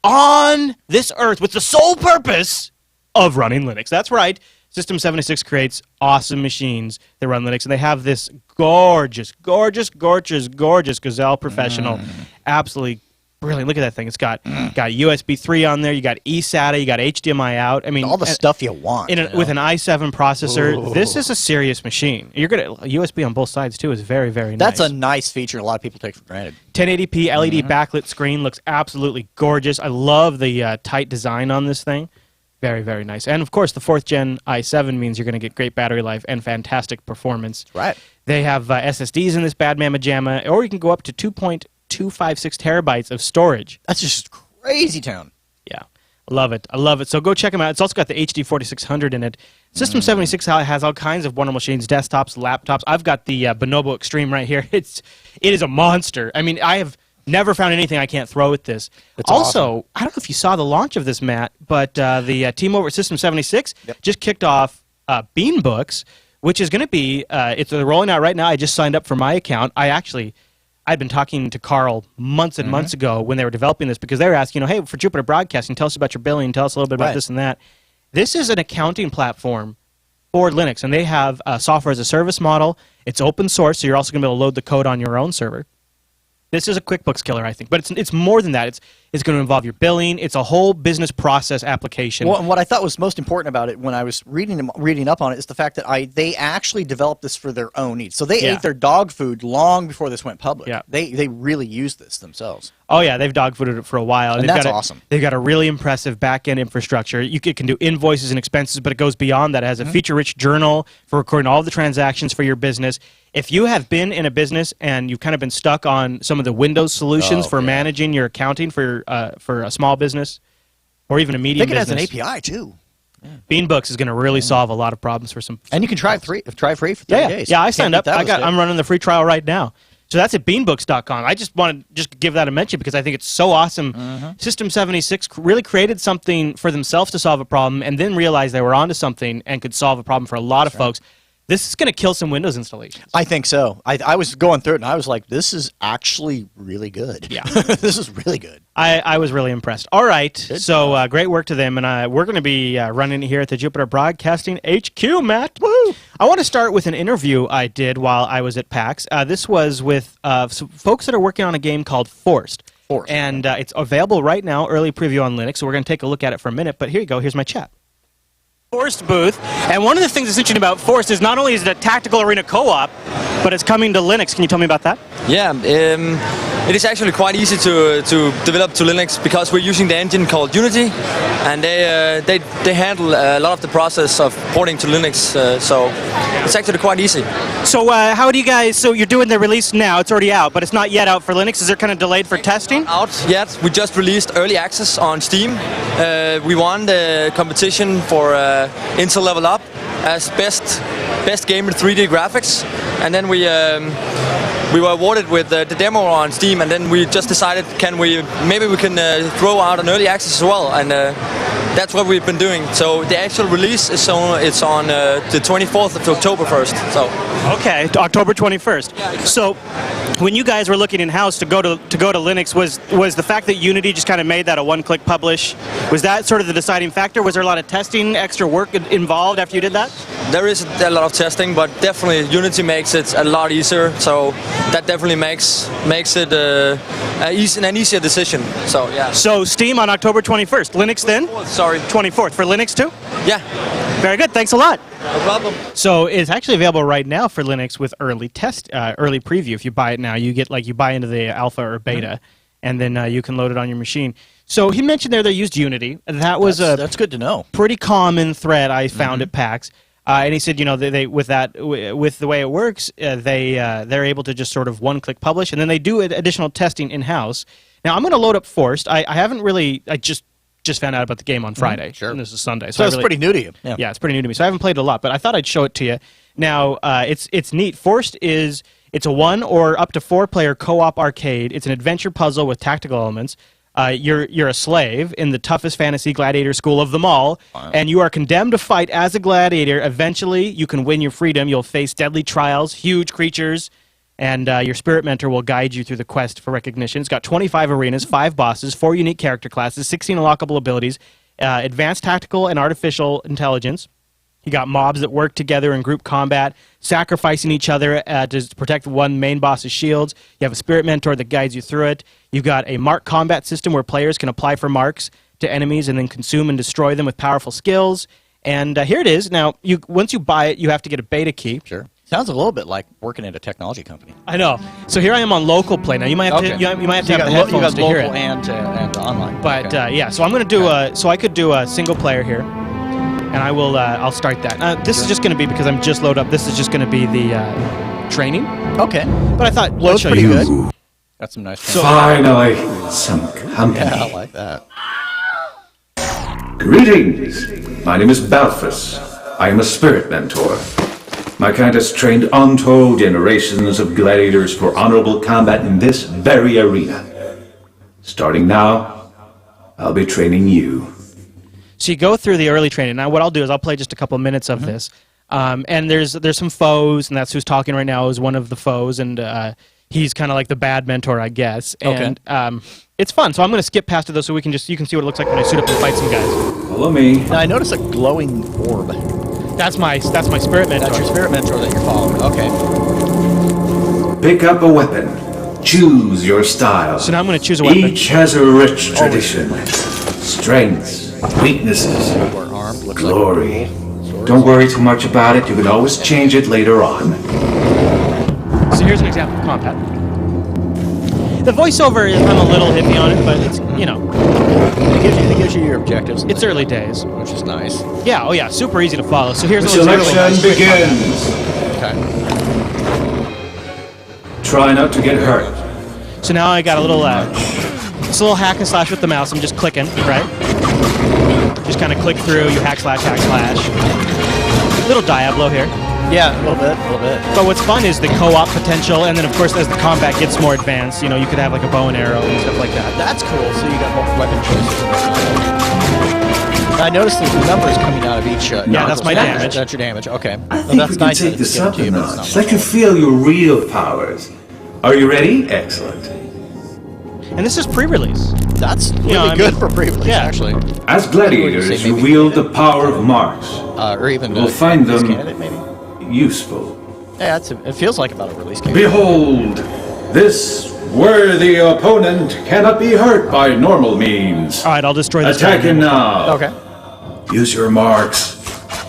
on this earth with the sole purpose of running Linux. That's right. System76 creates awesome machines that run Linux, and they have this gorgeous Gazelle Professional. Absolutely brilliant. Look at that thing. It's got USB 3 on there. You got eSATA. You got HDMI out. I mean, all the stuff you want. With an i7 processor, this is a serious machine. You're gonna USB on both sides too. Is very nice. That's a nice feature a lot of people take for granted. 1080p LED backlit screen looks absolutely gorgeous. I love the tight design on this thing. Very nice. And of course, the 4th gen i7 means you're going to get great battery life and fantastic performance. Right. They have SSDs in this bad mamma jamma, or you can go up to 2.256 terabytes of storage. That's just crazy town. Yeah. I love it. So go check them out. It's also got the HD 4600 in it. System 76 has all kinds of wonderful machines, desktops, laptops. I've got the Bonobo Extreme right here. It is a monster. I mean, I have never found anything I can't throw at this. It's also, awesome. I don't know if you saw the launch of this, Matt, but the team over at System 76 just kicked off Bean Books, which is going to be, they're rolling out right now. I just signed up for my account. I'd been talking to Carl months and months ago when they were developing this, because they were asking, hey, for Jupiter Broadcasting, tell us about your billing, tell us a little bit about this and that. This is an accounting platform for Linux, and they have a software as a service model. It's open source, so you're also going to be able to load the code on your own server. This is a QuickBooks killer, I think, but it's more than that. It's going to involve your billing. It's a whole business process application. Well, and what I thought was most important about it when I was reading up on it is the fact that they actually developed this for their own needs. So they ate their dog food long before this went public. Yeah. They really used this themselves. Oh yeah, they've dogfooded it for a while, And that's awesome. They've got a really impressive back-end infrastructure. It can do invoices and expenses, but it goes beyond that. It has a feature-rich journal for recording all the transactions for your business. If you have been in a business and you've kind of been stuck on some of the Windows solutions for managing your accounting for a small business or even a medium business, I think it has an API too. Beanbooks is going to really solve a lot of problems for some. And you can try free for 30 days. Yeah, I signed up. Can't beat that. I'm running the free trial right now. So that's at beanbooks.com. I just want to give that a mention because I think it's so awesome. System 76 really created something for themselves to solve a problem and then realized they were onto something and could solve a problem for a lot of folks. This is going to kill some Windows installations. I think so. I was going through it and I was like, this is actually really good. Yeah. This is really good. I was really impressed. All right. So great work to them. And we're going to be running here at the Jupiter Broadcasting HQ, Matt. Woo! I want to start with an interview I did while I was at PAX. This was with some folks that are working on a game called Forced. And it's available right now, early preview on Linux. So we're going to take a look at it for a minute. But here you go. Here's my chat. Forced booth, and one of the things that's interesting about Forced is not only is it a tactical arena co-op, but it's coming to Linux. Can you tell me about that? Yeah, it is actually quite easy to develop to Linux because we're using the engine called Unity, and they handle a lot of the process of porting to Linux, so it's actually quite easy. So how do you guys, so you're doing the release now, it's already out, but it's not yet out for Linux. Is it kind of delayed for testing? Not out yet. We just released early access on Steam. We won the competition for Intel Level Up as best game with 3D graphics, and then we were awarded with the demo on Steam, and then we just decided maybe we can throw out an early access as well, and that's what we've been doing. So the actual release is it's on the 24th of October 1st. So Okay, October 21st. So, when you guys were looking in house to go to Linux, was the fact that Unity just kind of made that a one-click publish? Was that sort of the deciding factor? Was there a lot of testing, extra work involved after you did that? there is a lot of testing, but definitely Unity makes it a lot easier. So that definitely makes it an easier decision. So yeah. So Steam on October 21st. Linux then? Sorry. 24th for Linux too? Yeah. Very good. Thanks a lot. No problem. So it's actually available right now for Linux with early preview. If you buy it now, you get you buy into the alpha or beta, and then you can load it on your machine. So he mentioned they used Unity. That's good to know. Pretty common thread I found at PAX. And he said, they with the way it works, they're able to just sort of one-click publish, and then they do additional testing in-house. Now I'm going to load up Forced. I haven't really. I just found out about the game on Friday. Sure. And this is Sunday. So it's pretty new to you. Yeah, it's pretty new to me. So I haven't played it a lot, but I thought I'd show it to you. Now, it's neat. Forced it's a 1 or up to 4-player co-op arcade. It's an adventure puzzle with tactical elements. You're a slave in the toughest fantasy gladiator school of them all, and you are condemned to fight as a gladiator. Eventually, you can win your freedom. You'll face deadly trials, huge creatures, and your spirit mentor will guide you through the quest for recognition. It's got 25 arenas, 5 bosses, 4 unique character classes, 16 unlockable abilities, advanced tactical and artificial intelligence. You got mobs that work together in group combat, sacrificing each other to protect one main boss's shields. You have a spirit mentor that guides you through it. You've got a mark combat system where players can apply for marks to enemies and then consume and destroy them with powerful skills. And here it is. Now, once you buy it, you have to get a beta key. Sure. Sounds a little bit like working at a technology company. I know. So here I am on local play. Now you might have to you might have to have the headphones to hear it. And online. But yeah, so I'm going to do so I could do a single player here, and I will I'll start that. This is just going to be because I'm just loaded up. This is just going to be the training. Okay. But I thought load's pretty good. Got some nice. So, finally, some company. Yeah, I like that. Greetings. My name is Balthus. I am a spirit mentor. My kind has trained untold generations of gladiators for honorable combat in this very arena. Starting now, I'll be training you. So you go through the early training. Now what I'll do is I'll play just a couple minutes of this. And there's some foes, and that's who's talking right now is one of the foes, and he's kind of like the bad mentor, I guess. And it's fun. So I'm going to skip past it though, so you can see what it looks like when I suit up and fight some guys. Follow me. Now I notice a glowing orb. That's my spirit mentor. That's your spirit mentor that you're following. Okay. Pick up a weapon. Choose your style. So now I'm going to choose a weapon. Each has a rich tradition. Strengths, weaknesses, glory. Don't worry too much about it. You can always change it later on. So here's an example of combat. The voiceover, I'm a little iffy on it, but it's, It gives you your objectives. It's early days. Which is nice. Yeah, oh yeah, super easy to follow. So here's The a little selection begins. Okay. Try not to get hurt. So now I got a little, it's a little hack and slash with the mouse. I'm just clicking, right? Just kind of click through, you hack slash. Little Diablo here. Yeah, a little bit. But what's fun is the co-op potential, and then of course as the combat gets more advanced, you could have like a bow and arrow and stuff like that. That's cool. So you got more weapon choices. I noticed there's numbers coming out of each. Yeah, that's my damage. That's your damage. Okay. I think that's we can nice take that this it's given up to a you, but it's notch. not Let you feel your real powers. Are you ready? Excellent. And this is pre-release. That's really good for pre-release, actually. As gladiators, you wield the power of marks. Or even You'll find them candidate, maybe. useful. Yeah, it feels like about a release game. Behold, this worthy opponent cannot be hurt by normal means. All right, I'll destroy this. Attack him now. Okay. Use your marks.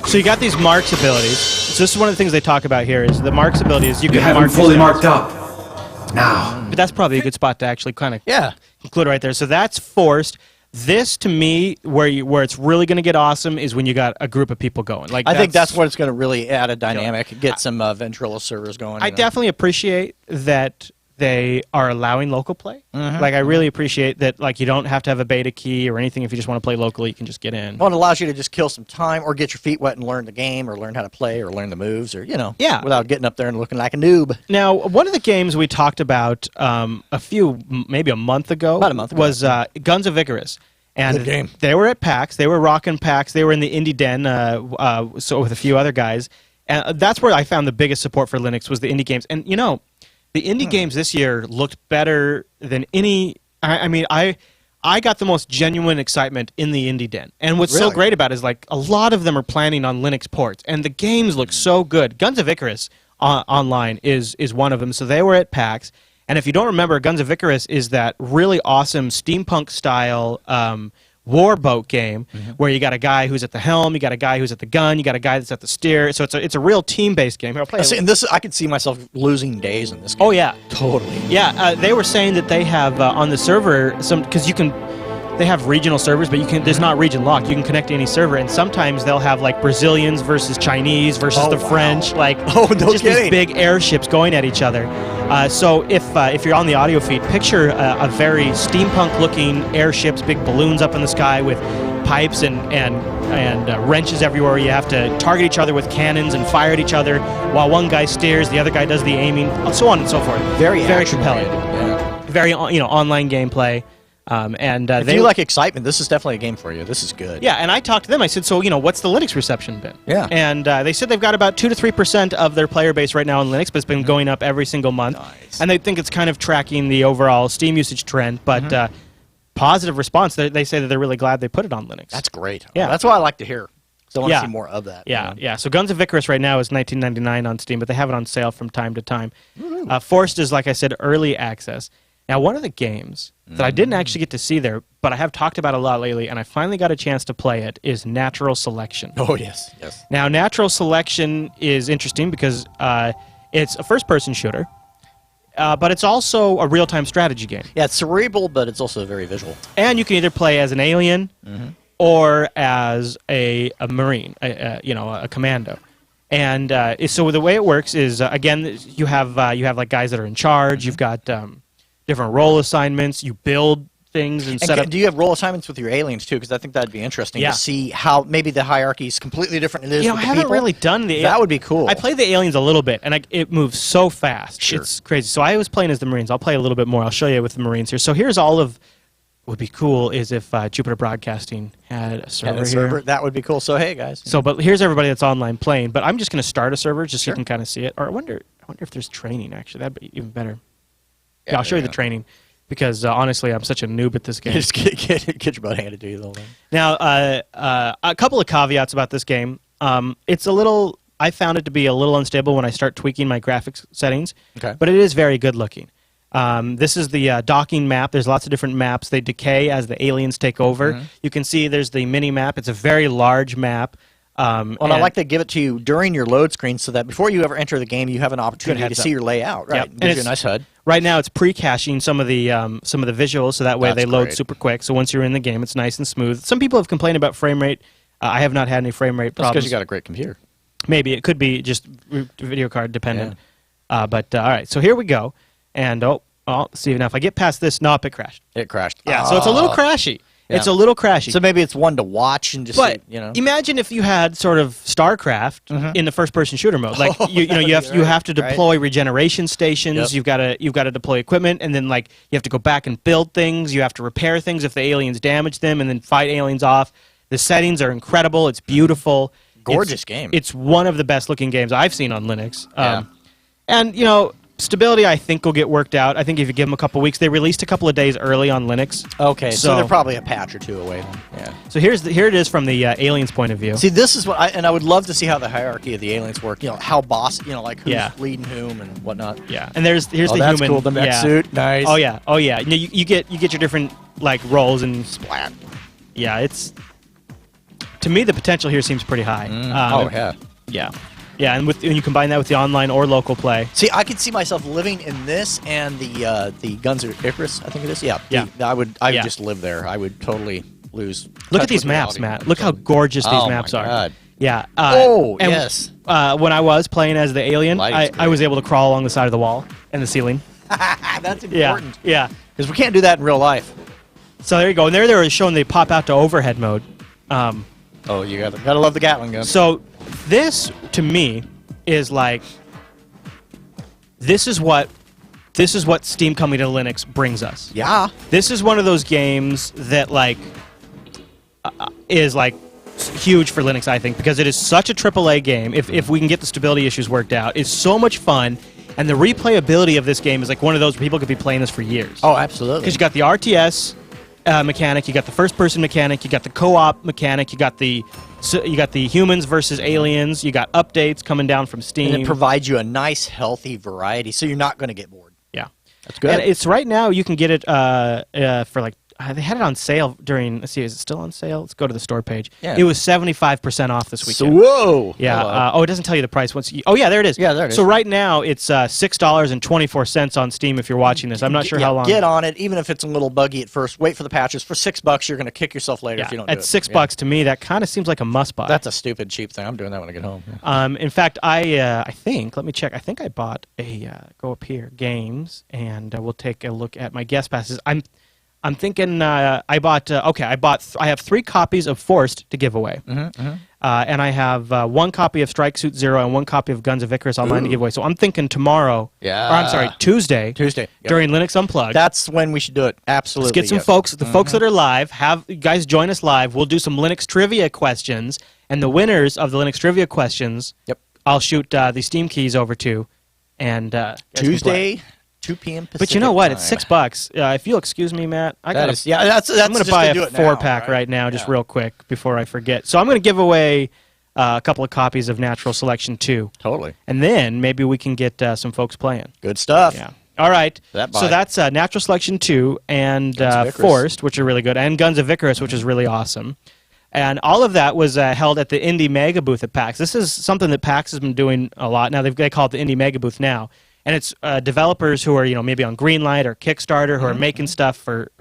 So you got these marks abilities. So this is one of the things they talk about here is the marks abilities. You can have mark them fully these marked guys. up. Now. But that's probably a good spot to actually kind of Yeah. conclude right there. So that's Forced. This, to me, where it's really going to get awesome is when you got a group of people going. Like I think that's what it's going to really add a dynamic, get some ventriloquist servers going. I definitely appreciate that they are allowing local play. Like, I really appreciate that, like, you don't have to have a beta key or anything. If you just want to play locally, you can just get in. Well, it allows you to just kill some time or get your feet wet and learn the game or learn how to play or learn the moves or, Yeah. without getting up there and looking like a noob. Now, one of the games we talked about maybe a month ago. About a month ago. Was Guns of Icarus. And Good game. they were at PAX. They were rocking PAX. They were in the Indie Den, so with a few other guys. And that's where I found the biggest support for Linux was the indie games. And, you know, the indie games this year looked better than any... I mean, I got the most genuine excitement in the Indie Den. And what's so Really? great about it is, like, a lot of them are planning on Linux ports. And the games look so good. Guns of Icarus online is one of them. So they were at PAX. And if you don't remember, Guns of Icarus is that really awesome steampunk-style warboat game where you got a guy who's at the helm, you got a guy who's at the gun, you got a guy that's at the steer. So it's a real team-based game. Here, I'll play And this, I could see myself losing days in this game. Oh, yeah. Totally. Yeah, they were saying that they have on the server because they have regional servers, but there's not region locked. You can connect to any server, and sometimes they'll have like Brazilians versus Chinese versus the French, like just these big airships going at each other. So if you're on the audio feed, picture a very steampunk-looking airships, big balloons up in the sky with pipes and wrenches everywhere. You have to target each other with cannons and fire at each other while one guy steers, the other guy does the aiming, so on and so forth. Very compelling. Yeah. Very online gameplay. If you like excitement, this is definitely a game for you. This is good. Yeah, and I talked to them. I said, so, what's the Linux reception been? Yeah. And they said they've got about 2 to 3% of their player base right now on Linux, but it's been going up every single month. Nice. And they think it's kind of tracking the overall Steam usage trend, but positive response. They say that they're really glad they put it on Linux. That's great. Yeah. That's what I like to hear. So I want to see more of that. Yeah, yeah. So Guns of Icarus right now is $19.99 on Steam, but they have it on sale from time to time. Forced is, like I said, early access. Now, one of the games that I didn't actually get to see there, but I have talked about a lot lately, and I finally got a chance to play it, is Natural Selection. Oh, yes. Yes. Now, Natural Selection is interesting because it's a first-person shooter, but it's also a real-time strategy game. Yeah, it's cerebral, but it's also very visual. And you can either play as an alien or as a Marine, a commando. And so the way it works is, again, you have like guys that are in charge. You've got different role assignments. You build things and set up. Do you have role assignments with your aliens too? Because I think that'd be interesting to see how maybe the hierarchy is completely different. It is. I haven't really done the. That would be cool. I played the aliens a little bit, and it moves so fast. Sure. It's crazy. So I was playing as the Marines. I'll play a little bit more. I'll show you with the Marines here. So here's all of. Would be cool is if Jupiter Broadcasting had a server here. That would be cool. So hey guys. So, but here's everybody that's online playing. But I'm just going to start a server just so you can kind of see it. Or I wonder if there's training actually. That'd be even better. Yeah, I'll show you the training. Because honestly, I'm such a noob at this game. Just get your butt handed to you the whole time. Now, a couple of caveats about this game. It's a little. I found it to be a little unstable when I start tweaking my graphics settings. Okay. But it is very good looking. This is the docking map. There's lots of different maps. They decay as the aliens take over. You can see there's the mini map. It's a very large map. Well, I like to give it to you during your load screen so that before you ever enter the game, you have an opportunity to see your layout. Right. Yep. Gives you a nice HUD. Right now, it's pre-caching some of the visuals, so that way they load super quick. So once you're in the game, it's nice and smooth. Some people have complained about frame rate. I have not had any frame rate problems. That's because you got a great computer. Maybe it could be just video card dependent. Yeah. But all right, so here we go. And see now if I get past this, nope, it crashed. It crashed. Yeah, so it's a little crashy. Yeah. It's a little crashy. So maybe it's one to watch and just but see, imagine if you had sort of StarCraft in the first-person shooter mode. Like you have to deploy regeneration stations. You've got to deploy equipment, and then you have to go back and build things. You have to repair things if the aliens damage them, and then fight aliens off. The settings are incredible. It's beautiful. Gorgeous game. It's one of the best-looking games I've seen on Linux. And stability, I think, will get worked out. I think if you give them a couple weeks, they released a couple of days early on Linux. Okay, so they're probably a patch or two away. Then. Yeah. So here it is from the aliens' point of view. See, this is what I would love to see how the hierarchy of the aliens work. How boss, like who's leading whom and whatnot. Yeah, and here's the human. That's cool. The mech suit, nice. Oh yeah. You get your different roles and splat. Yeah, it's to me the potential here seems pretty high. Yeah, and when you combine that with the online or local play. See, I could see myself living in this and the Guns of Icarus, I think it is. Yeah. I would just live there. I would totally lose. Look at these maps, Matt. Look how gorgeous these maps are. God. Yeah. Yes. When I was playing as the alien, I was able to crawl along the side of the wall and the ceiling. That's important. Yeah. Because we can't do that in real life. So there you go. And there they were showing they pop out to overhead mode. You gotta love the Gatling gun. So this to me is this is what Steam coming to Linux brings us. Yeah. This is one of those games that is like huge for Linux, I think, because it is such a AAA game. If we can get the stability issues worked out, it's so much fun. And the replayability of this game is like one of those where people could be playing this for years. Oh, absolutely. Because you got the RTS mechanic, you got the first-person mechanic, you got the co-op mechanic, you got the humans versus aliens, you got updates coming down from Steam. And it provides you a nice, healthy variety, so you're not going to get bored. Yeah. That's good. And it's right now, you can get it for like, they had it on sale during, let's see, is it still on sale? Let's go to the store page. Yeah. It was 75% off this weekend. Whoa! Yeah. It doesn't tell you the price. Oh, yeah, there it is. Yeah, there it is. So right now, it's $6.24 on Steam if you're watching this. I'm not sure how long. Get on it, even if it's a little buggy at first. Wait for the patches. For $6, you're going to kick yourself later if you don't do it. At $6 to me, that kind of seems like a must-buy. That's a stupid, cheap thing. I'm doing that when I get home. Yeah. In fact, I think, let me check. I think I bought go up here, games, and we'll take a look at my guest passes. I'm thinking I have 3 copies of Forced to give away. And I have 1 copy of Strike Suit Zero and 1 copy of Guns of Icarus Online to give away. So I'm thinking tomorrow, Tuesday. Yep. During Linux Unplugged. That's when we should do it. Absolutely. Let's get some folks, the folks that are live, have you guys join us live. We'll do some Linux trivia questions, and the winners of the Linux trivia questions, I'll shoot the Steam keys over to, and Tuesday, 2 p.m. Pacific But you know what? time. It's $6. If you'll excuse me, Matt, I'm going to buy a 4-pack right now, just real quick before I forget. So I'm going to give away a couple of copies of Natural Selection 2. Totally. And then maybe we can get some folks playing. Good stuff. Yeah. All right. So that's Natural Selection 2 and Forced, which are really good, and Guns of Icarus, which is really awesome. And all of that was held at the Indie Mega booth at PAX. This is something that PAX has been doing a lot. Now they call it the Indie Mega booth now. And it's developers who are, maybe on Greenlight or Kickstarter who are making stuff for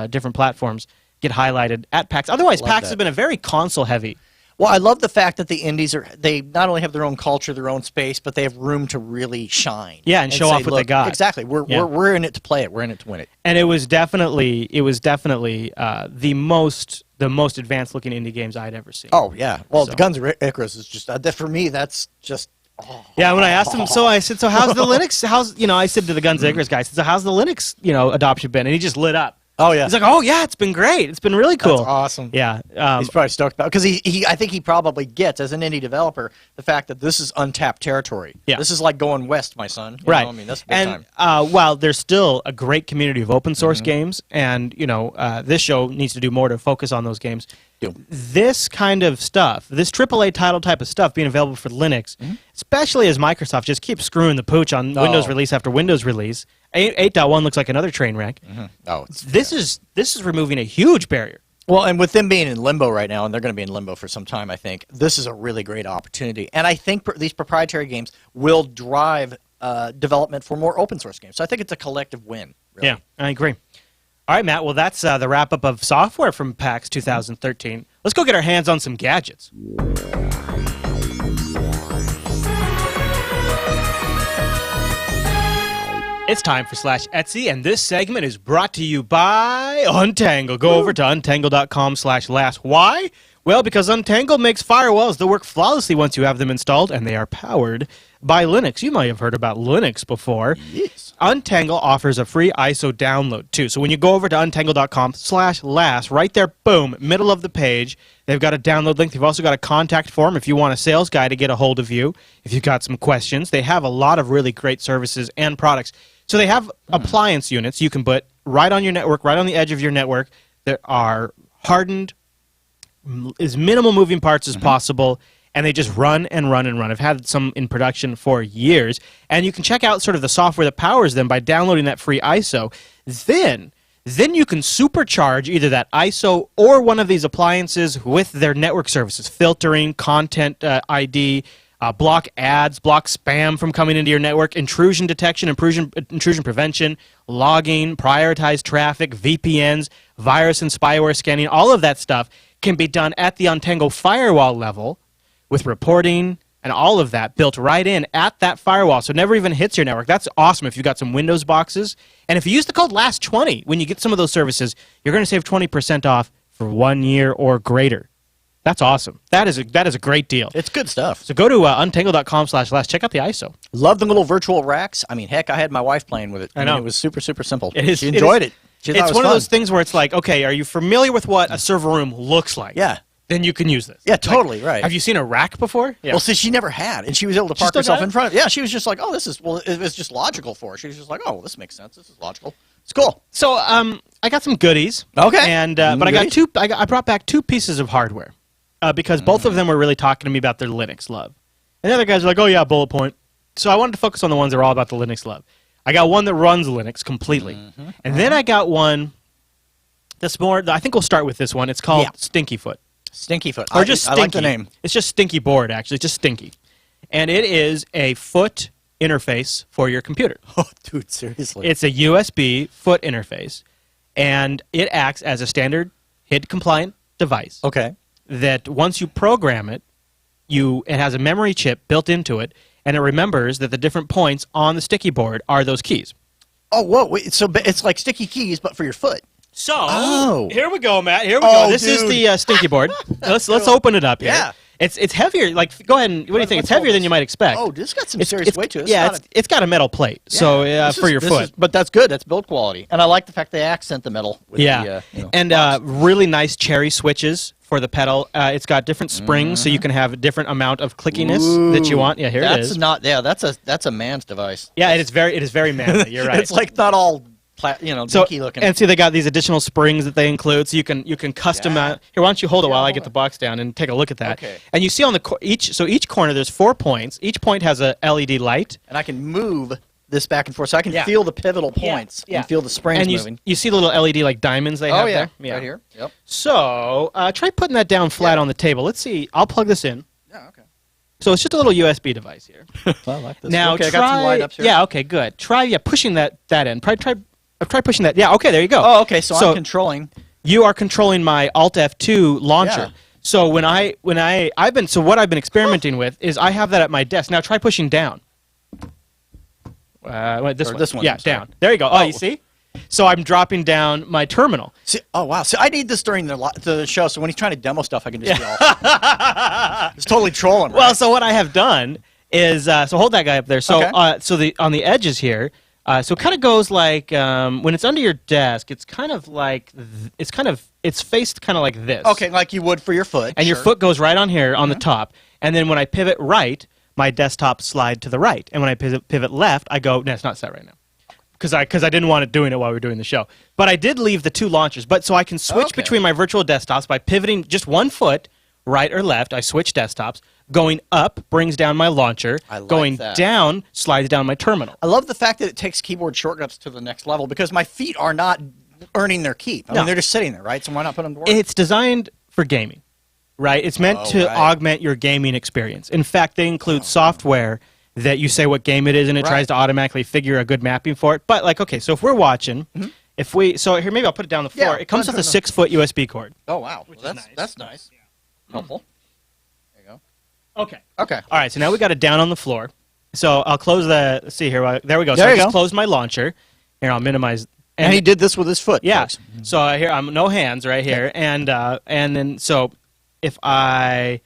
different platforms get highlighted at PAX. Otherwise, PAX has been a very console-heavy. Well, I love the fact that the indies they not only have their own culture, their own space, but they have room to really shine. Yeah, and show off what they got. Exactly. We're in it to play it. We're in it to win it. And it was definitely the most advanced looking indie games I'd ever seen. Oh yeah. Well, the Guns of Icarus is just for me. That's just. Yeah, when I asked him, I said, so how's the Linux? I said to the Guns of Icarus guy, I said, so how's the Linux, adoption been? And he just lit up. Oh yeah. He's like, oh yeah, it's been great. It's been really cool. That's awesome. Yeah. He's probably stoked about because I think he probably gets as an indie developer the fact that this is untapped territory. Yeah. This is like going west, my son. You Right. know? I mean, that's big time. While there's still a great community of open source games, and this show needs to do more to focus on those games. This kind of stuff, this AAA title type of stuff being available for Linux, especially as Microsoft just keeps screwing the pooch on Windows release after Windows release. 8.1 looks like another train wreck. This is removing a huge barrier. Well, and with them being in limbo right now, and they're going to be in limbo for some time, I think, this is a really great opportunity. And I think these proprietary games will drive development for more open source games. So I think it's a collective win. Really. Yeah, I agree. All right, Matt. Well, that's the wrap-up of software from PAX 2013. Let's go get our hands on some gadgets. It's time for Slash Etsy, and this segment is brought to you by Untangle. Go over to untangle.com/last. Why? Well, because Untangle makes firewalls that work flawlessly once you have them installed, and they are powered by Linux. You might have heard about Linux before. Yes. Untangle offers a free ISO download, too. So when you go over to untangle.com/last, right there, boom, middle of the page, they've got a download link. They've also got a contact form if you want a sales guy to get a hold of you, if you've got some questions. They have a lot of really great services and products. So they have appliance units you can put right on your network, right on the edge of your network, that are hardened, as minimal moving parts as possible, and they just run and run and run. I've had some in production for years, and you can check out sort of the software that powers them by downloading that free ISO. Then you can supercharge either that ISO or one of these appliances with their network services, filtering, content ID, block ads, block spam from coming into your network, intrusion detection, intrusion prevention, logging, prioritize traffic, VPNs, virus and spyware scanning. All of that stuff can be done at the Untangle firewall level with reporting and all of that built right in at that firewall, so it never even hits your network. That's awesome if you've got some Windows boxes. And if you use the code LAST20 when you get some of those services, you're going to save 20% off for 1 year or greater. That's awesome. That is a great deal. It's good stuff. So go to untangle.com/last. Check out the ISO. Love the little virtual racks. I mean, heck, I had my wife playing with it. I know. It was super, super simple. She enjoyed it. She thought it It's was one of fun. those things where it's like, okay, are you familiar with what a server room looks like? Yeah. Then you can use this. Yeah, totally, right. Have you seen a rack before? Yeah. Well, see, she never had, and she was able to park still herself got in it? front of. Yeah, she was just like, oh, it was just logical for her. She was just like, oh, well, this makes sense. This is logical. It's cool. So I got some goodies. Okay. And but I got Goodies? I brought back 2 pieces of hardware because both of them were really talking to me about their Linux love. And the other guys are like, oh yeah, bullet point. So I wanted to focus on the ones that are all about the Linux love. I got one that runs Linux completely, and then I got one that's more. I think we'll start with this one. It's called Stinky Foot. Stinky Foot. Or just I Stinky. like the name. It's just Stinky Board, actually. It's just Stinky. And it is a foot interface for your computer. Oh, dude, seriously. It's a USB foot interface, and it acts as a standard HID-compliant device. Okay. That once you program it, it has a memory chip built into it, and it remembers that the different points on the sticky board are those keys. Oh, whoa. Wait, so it's like sticky keys, but for your foot. So here we go, Matt. Here we go. This is the stinky board. Let's open it up here. Yeah. It's heavier. Like, go ahead and what do you think? It's heavier than you might expect. Oh, this got some serious weight to it. Yeah, it's got a metal plate. So for your foot. But that's good. That's build quality, and I like the fact they accent the metal. With Yeah, the, and really nice cherry switches for the pedal. It's got different springs, so you can have a different amount of clickiness that you want. Yeah, here it is. That's a man's device. Yeah, it is very manly. You're right. It's like not all dinky looking. And see, they got these additional springs that they include, so you can custom. Here, why don't you hold it while I get the box down and take a look at that? Okay. And you see on each corner there's 4 points. Each point has a LED light, and I can move this back and forth, so I can feel the pivotal points and feel the springs and moving. you see the little LED like diamonds they have there. Yeah, right here. Yep. So try putting that down flat on the table. Let's see. I'll plug this in. Yeah. Okay. So it's just a little USB device here. I like this. Now okay, try. I got some light ups here. Yeah. Okay. Good. Try pushing that in. Try pushing that. Yeah. Okay. There you go. Oh, okay. So I'm controlling. You are controlling my Alt F2 launcher. Yeah. So what I've been experimenting with is I have that at my desk. Now try pushing down. This one. Yeah, down. There you go. Oh, you see? So I'm dropping down my terminal. See, oh wow! So I need this during the show. So when he's trying to demo stuff, I can just be all. It's totally trolling. Right? Well, so what I have done is so hold that guy up there. So on the edges here. So it kind of goes like when it's under your desk, it's kind of like it's faced kind of like this. Okay, like you would for your foot. And your foot goes right on here on the top. And then when I pivot right, my desktop slide to the right. And when I pivot left, I go. No, it's not set right now because I didn't want it doing it while we were doing the show. But I did leave the 2 launchers. But so I can switch between my virtual desktops by pivoting just 1 foot, right or left. I switch desktops. Going up brings down my launcher. Going down slides down my terminal. I love the fact that it takes keyboard shortcuts to the next level because my feet are not earning their keep. I mean, they're just sitting there, right? So why not put them to work? It's designed for gaming, right? It's meant to augment your gaming experience. In fact, they include software that you say what game it is, and it tries to automatically figure a good mapping for it. But like, okay, so if we're watching, so here maybe I'll put it down on the floor. It comes with a 6-foot USB cord. Oh wow, that's nice. Helpful. Okay. Okay. All right. So now we got it down on the floor. So I'll close the. See here. There we go. There so I you just go. closed my launcher. Here, I'll minimize. And he did this with his foot. Yeah. Folks. So here I'm no hands right here, and then so if I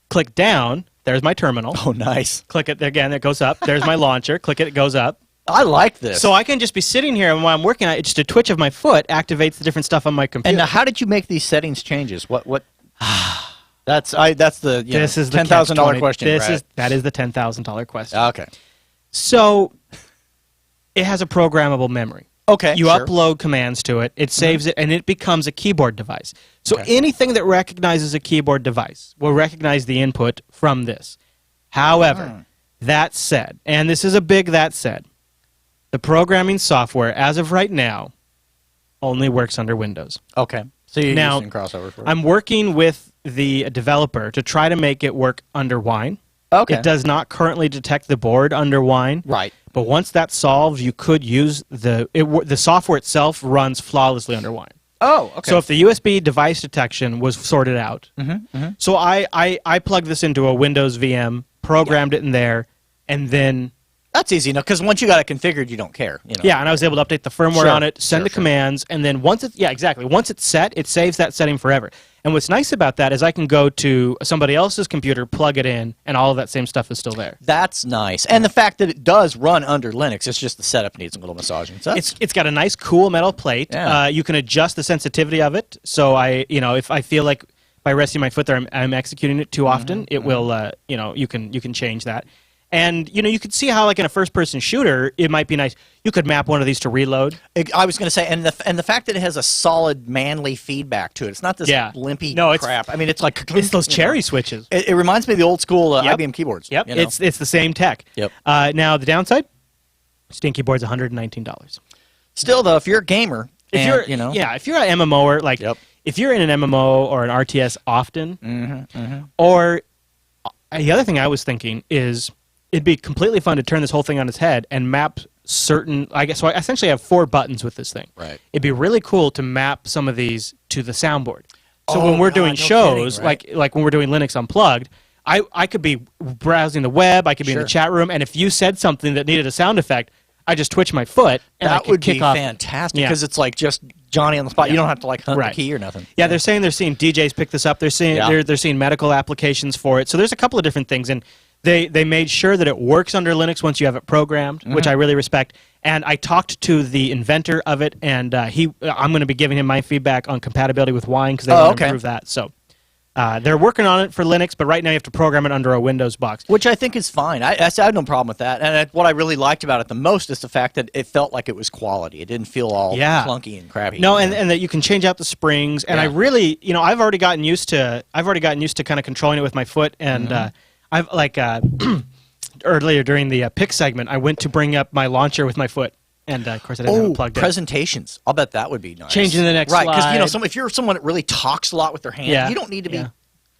click down, there's my terminal. Oh, nice. Click it again. It goes up. There's my launcher. Click it. It goes up. I like this. So I can just be sitting here, and while I'm working on it, just a twitch of my foot activates the different stuff on my computer. And now, how did you make these settings changes? What? That's the this is the $10,000 question. That is the $10,000 question. Okay. So it has a programmable memory. Okay. You upload commands to it, it saves it, and it becomes a keyboard device. So anything that recognizes a keyboard device will recognize the input from this. However, that said, and this is a big that said, the programming software, as of right now, only works under Windows. Okay. So you're now, using crossover for it. I'm working with the developer to try to make it work under Wine. Okay. It does not currently detect the board under Wine. Right. But once that's solved, you could use the software itself runs flawlessly under Wine. Oh, okay. So if the USB device detection was sorted out, so I plugged this into a Windows VM, programmed it in there, and then That's easy enough because once you got it configured, you don't care. You know? Yeah, and I was able to update the firmware Sure, on it, send sure, the commands, and then once it's exactly. Once it's set, it saves that setting forever. And what's nice about that is I can go to somebody else's computer, plug it in, and all of that same stuff is still there. That's nice. And the fact that it does run under Linux, it's just the setup needs a little massaging. So It's got a nice, cool metal plate. Yeah. You can adjust the sensitivity of it. So if I feel like by resting my foot there, I'm executing it too often, it will. You can change that. And you can see how, like in a first-person shooter, it might be nice. You could map one of these to reload. I was going to say, and the fact that it has a solid manly feedback to it. It's not this limpy crap. I mean, it's like it's those cherry switches. It reminds me of the old school Yep. IBM keyboards. Yep, you know? it's the same tech. Yep. Now the downside, Steam keyboard's $119. Still though, if you're a gamer, If you're an MMOer, like if you're in an MMO or an RTS often, or the other thing I was thinking is it'd be completely fun to turn this whole thing on its head and map certain. I essentially have 4 buttons with this thing. Right. It'd be really cool to map some of these to the soundboard. So when we're doing shows, like when we're doing Linux Unplugged, I could be browsing the web, I could be in the chat room, and if you said something that needed a sound effect, I just twitch my foot and that I could would kick be off. fantastic because it's like just Johnny on the spot. You don't have to like hunt the key or nothing. Yeah, they're saying they're seeing DJs pick this up. They're seeing they're seeing medical applications for it. So there's a couple of different things, and they made sure that it works under Linux once you have it programmed, which I really respect. And I talked to the inventor of it, and I'm going to be giving him my feedback on compatibility with Wine because they want to improve that. So. They're working on it for Linux, but right now you have to program it under a Windows box. Which I think is fine. I have no problem with that. And what I really liked about it the most is the fact that it felt like it was quality. It didn't feel all clunky and crappy. No, and that you can change out the springs. And I really, I've already gotten used to kind of controlling it with my foot. And I've earlier during the pick segment, I went to bring up my launcher with my foot. And of course, I didn't have it plugged in. Presentations. I'll bet that would be nice. Changing the next slide. Right, because if you're someone that really talks a lot with their hands, you don't need to be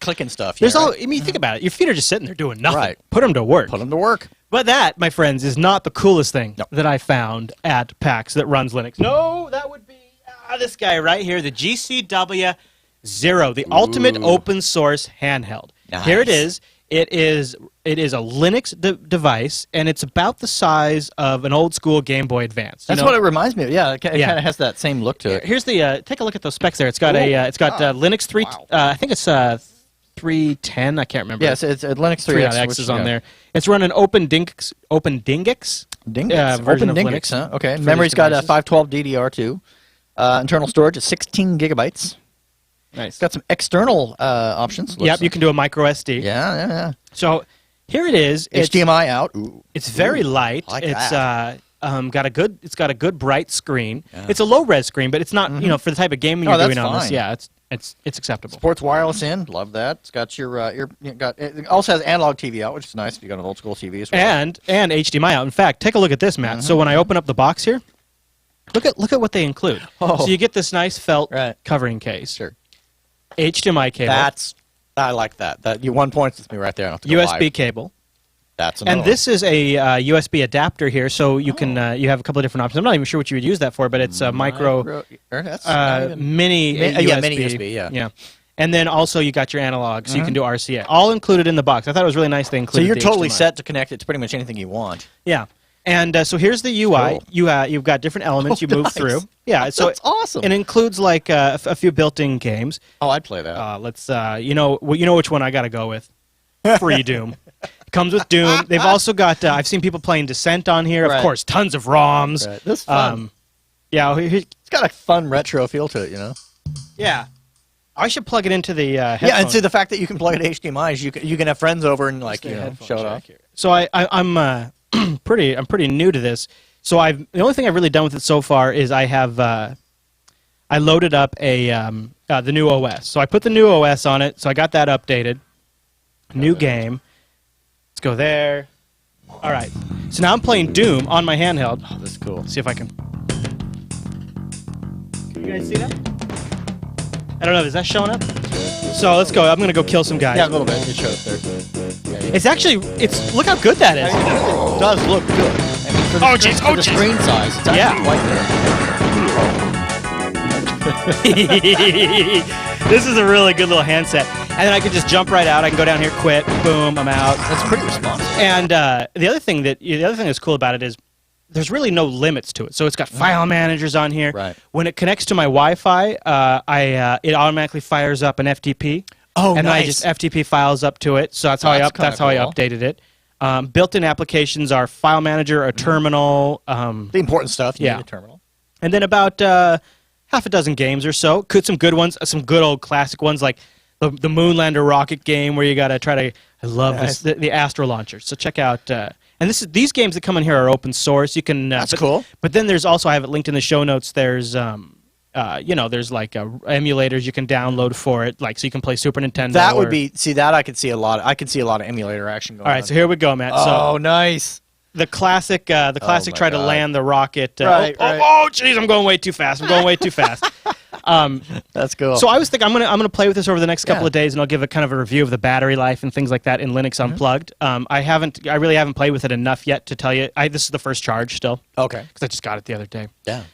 clicking stuff. There's all. I mean, think about it. Your feet are just sitting there doing nothing. Right. Put them to work. Put them to work. But that, my friends, is not the coolest thing that I found at PAX that runs Linux. No, that would be this guy right here, the GCW 0, the ultimate open source handheld. Nice. Here it is. It is a Linux device, and it's about the size of an old school Game Boy Advance. That's what it reminds me of. Yeah, it kind of has that same look to it. Here's the take a look at those specs there. It's got Linux 3. Wow. I think it's 310. I can't remember. Yes, it's Linux 3X is on there. It's running OpenDingX. Dingus? Version of OpenDingX, Linux. huh? Okay. Memory's got a 512 DDR2. Internal storage is 16 gigabytes. Nice. Got some external options. Yep, you can do a micro SD. Yeah. So here it is. HDMI out. It's very light. Like it's that. got a good bright screen. Yeah. It's a low res screen, but it's not for the type of gaming you're doing on this. Yeah, it's acceptable. Supports wireless in. Love that. It's got it also has analog TV out, which is nice if you got an old school TV as well. And HDMI out. In fact, take a look at this, Matt. So when I open up the box here, look at what they include. So you get this nice felt covering case. Sure. HDMI cable. I like that. That you 1 point with me right there. I don't have to USB go live. cable. That's another and this is a USB adapter here, so you can you have a couple of different options. I'm not even sure what you would use that for, but it's a mini USB. Mini USB. Yeah. And then also you got your analog, so you can do RCA. All included in the box. I thought it was really nice they included. So you're the totally HDMI. set to connect it to pretty much anything you want. Yeah. And so here's the UI. Cool. You've got different elements you move through. Yeah, so that's awesome. It includes like a few built-in games. Oh, I'd play that. Let's you know which one I got to go with. Free Doom. Comes with Doom. They've also got I've seen people playing Descent on here. Of course, tons of ROMs. Right. This is fun. It's got a fun retro feel to it, Yeah. I should plug it into the headphones. Yeah, and see the fact that you can plug it to HDMI is you can have friends over and show it off. So I'm pretty new to this. So the only thing I've really done with it so far is I have I loaded up the new OS. So I put the new OS on it. So I got that updated. New game. Let's go there. All right. So now I'm playing Doom on my handheld. Oh, that's cool. See if I can. Can you guys see that? I don't know. Is that showing up? So let's go. I'm gonna go kill some guys. Yeah, a little bit. It shows there. It's actually look how good that is. It does look good. Oh jeez! For the screen size, it's actually quite good. This is a really good little handset. then I could just jump right out. I can go down here, quit, boom, I'm out. That's pretty responsive. And the other thing that's cool about it is there's really no limits to it. So it's got file managers on here. Right. When it connects to my Wi-Fi, it automatically fires up an FTP. Oh, and nice. then I just FTP files up to it. So that's how I updated it. Built-in applications are file manager, a terminal. The important stuff. You yeah. need a terminal. And then about half a dozen games or so. Some good ones, some good old classic ones like the Moonlander rocket game where you got to try to. I love the Astro Launcher. So check out. And these games that come in here are open source. You can. That's cool. But then there's also, I have it linked in the show notes. There's there's like emulators you can download for it, like so you can play Super Nintendo. That would be that I could see a lot. I could see a lot of emulator action going on. All right, so here we go, Matt. Oh, so, nice. The classic try to land the rocket. Right. Oh, jeez, I'm going way too fast. That's cool. So I was thinking I'm gonna play with this over the next couple of days, and I'll give a kind of a review of the battery life and things like that in Linux Unplugged. I really haven't played with it enough yet to tell you. This is the first charge still. Okay. Because I just got it the other day. Yeah.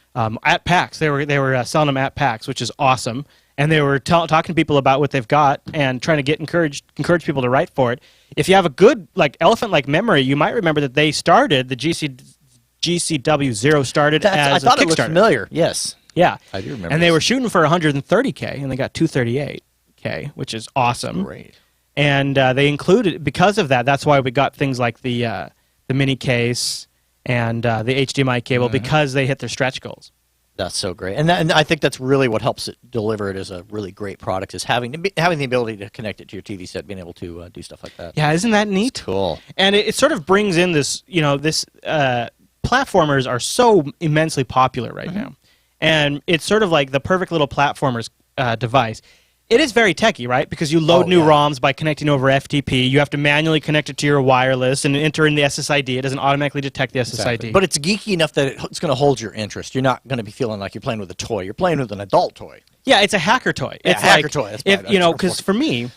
At PAX, they were selling them at PAX, which is awesome, and they were talking to people about what they've got and trying to encourage people to write for it. If you have a good elephant-like memory, you might remember that they started the GCW0 started as I thought a Kickstarter. it was familiar. Yes. Yeah, I do remember. And they were shooting for 130K, and they got 238K, which is awesome. Great. And they included, because of that, that's why we got things like the mini case and the HDMI cable, because they hit their stretch goals. That's so great, and I think that's really what helps it deliver it as a really great product is having the ability to connect it to your TV set, being able to do stuff like that. Yeah, isn't that neat? It's cool. And it sort of brings in this, platformers are so immensely popular right now. And it's sort of like the perfect little platformers device. It is very techy, right? Because you load new ROMs by connecting over FTP. You have to manually connect it to your wireless and enter in the SSID. It doesn't automatically detect the SSID. Exactly. But it's geeky enough that it's going to hold your interest. You're not going to be feeling like you're playing with a toy. You're playing with an adult toy. Yeah, it's a hacker toy. Yeah, it's hacker toy. That's because for me,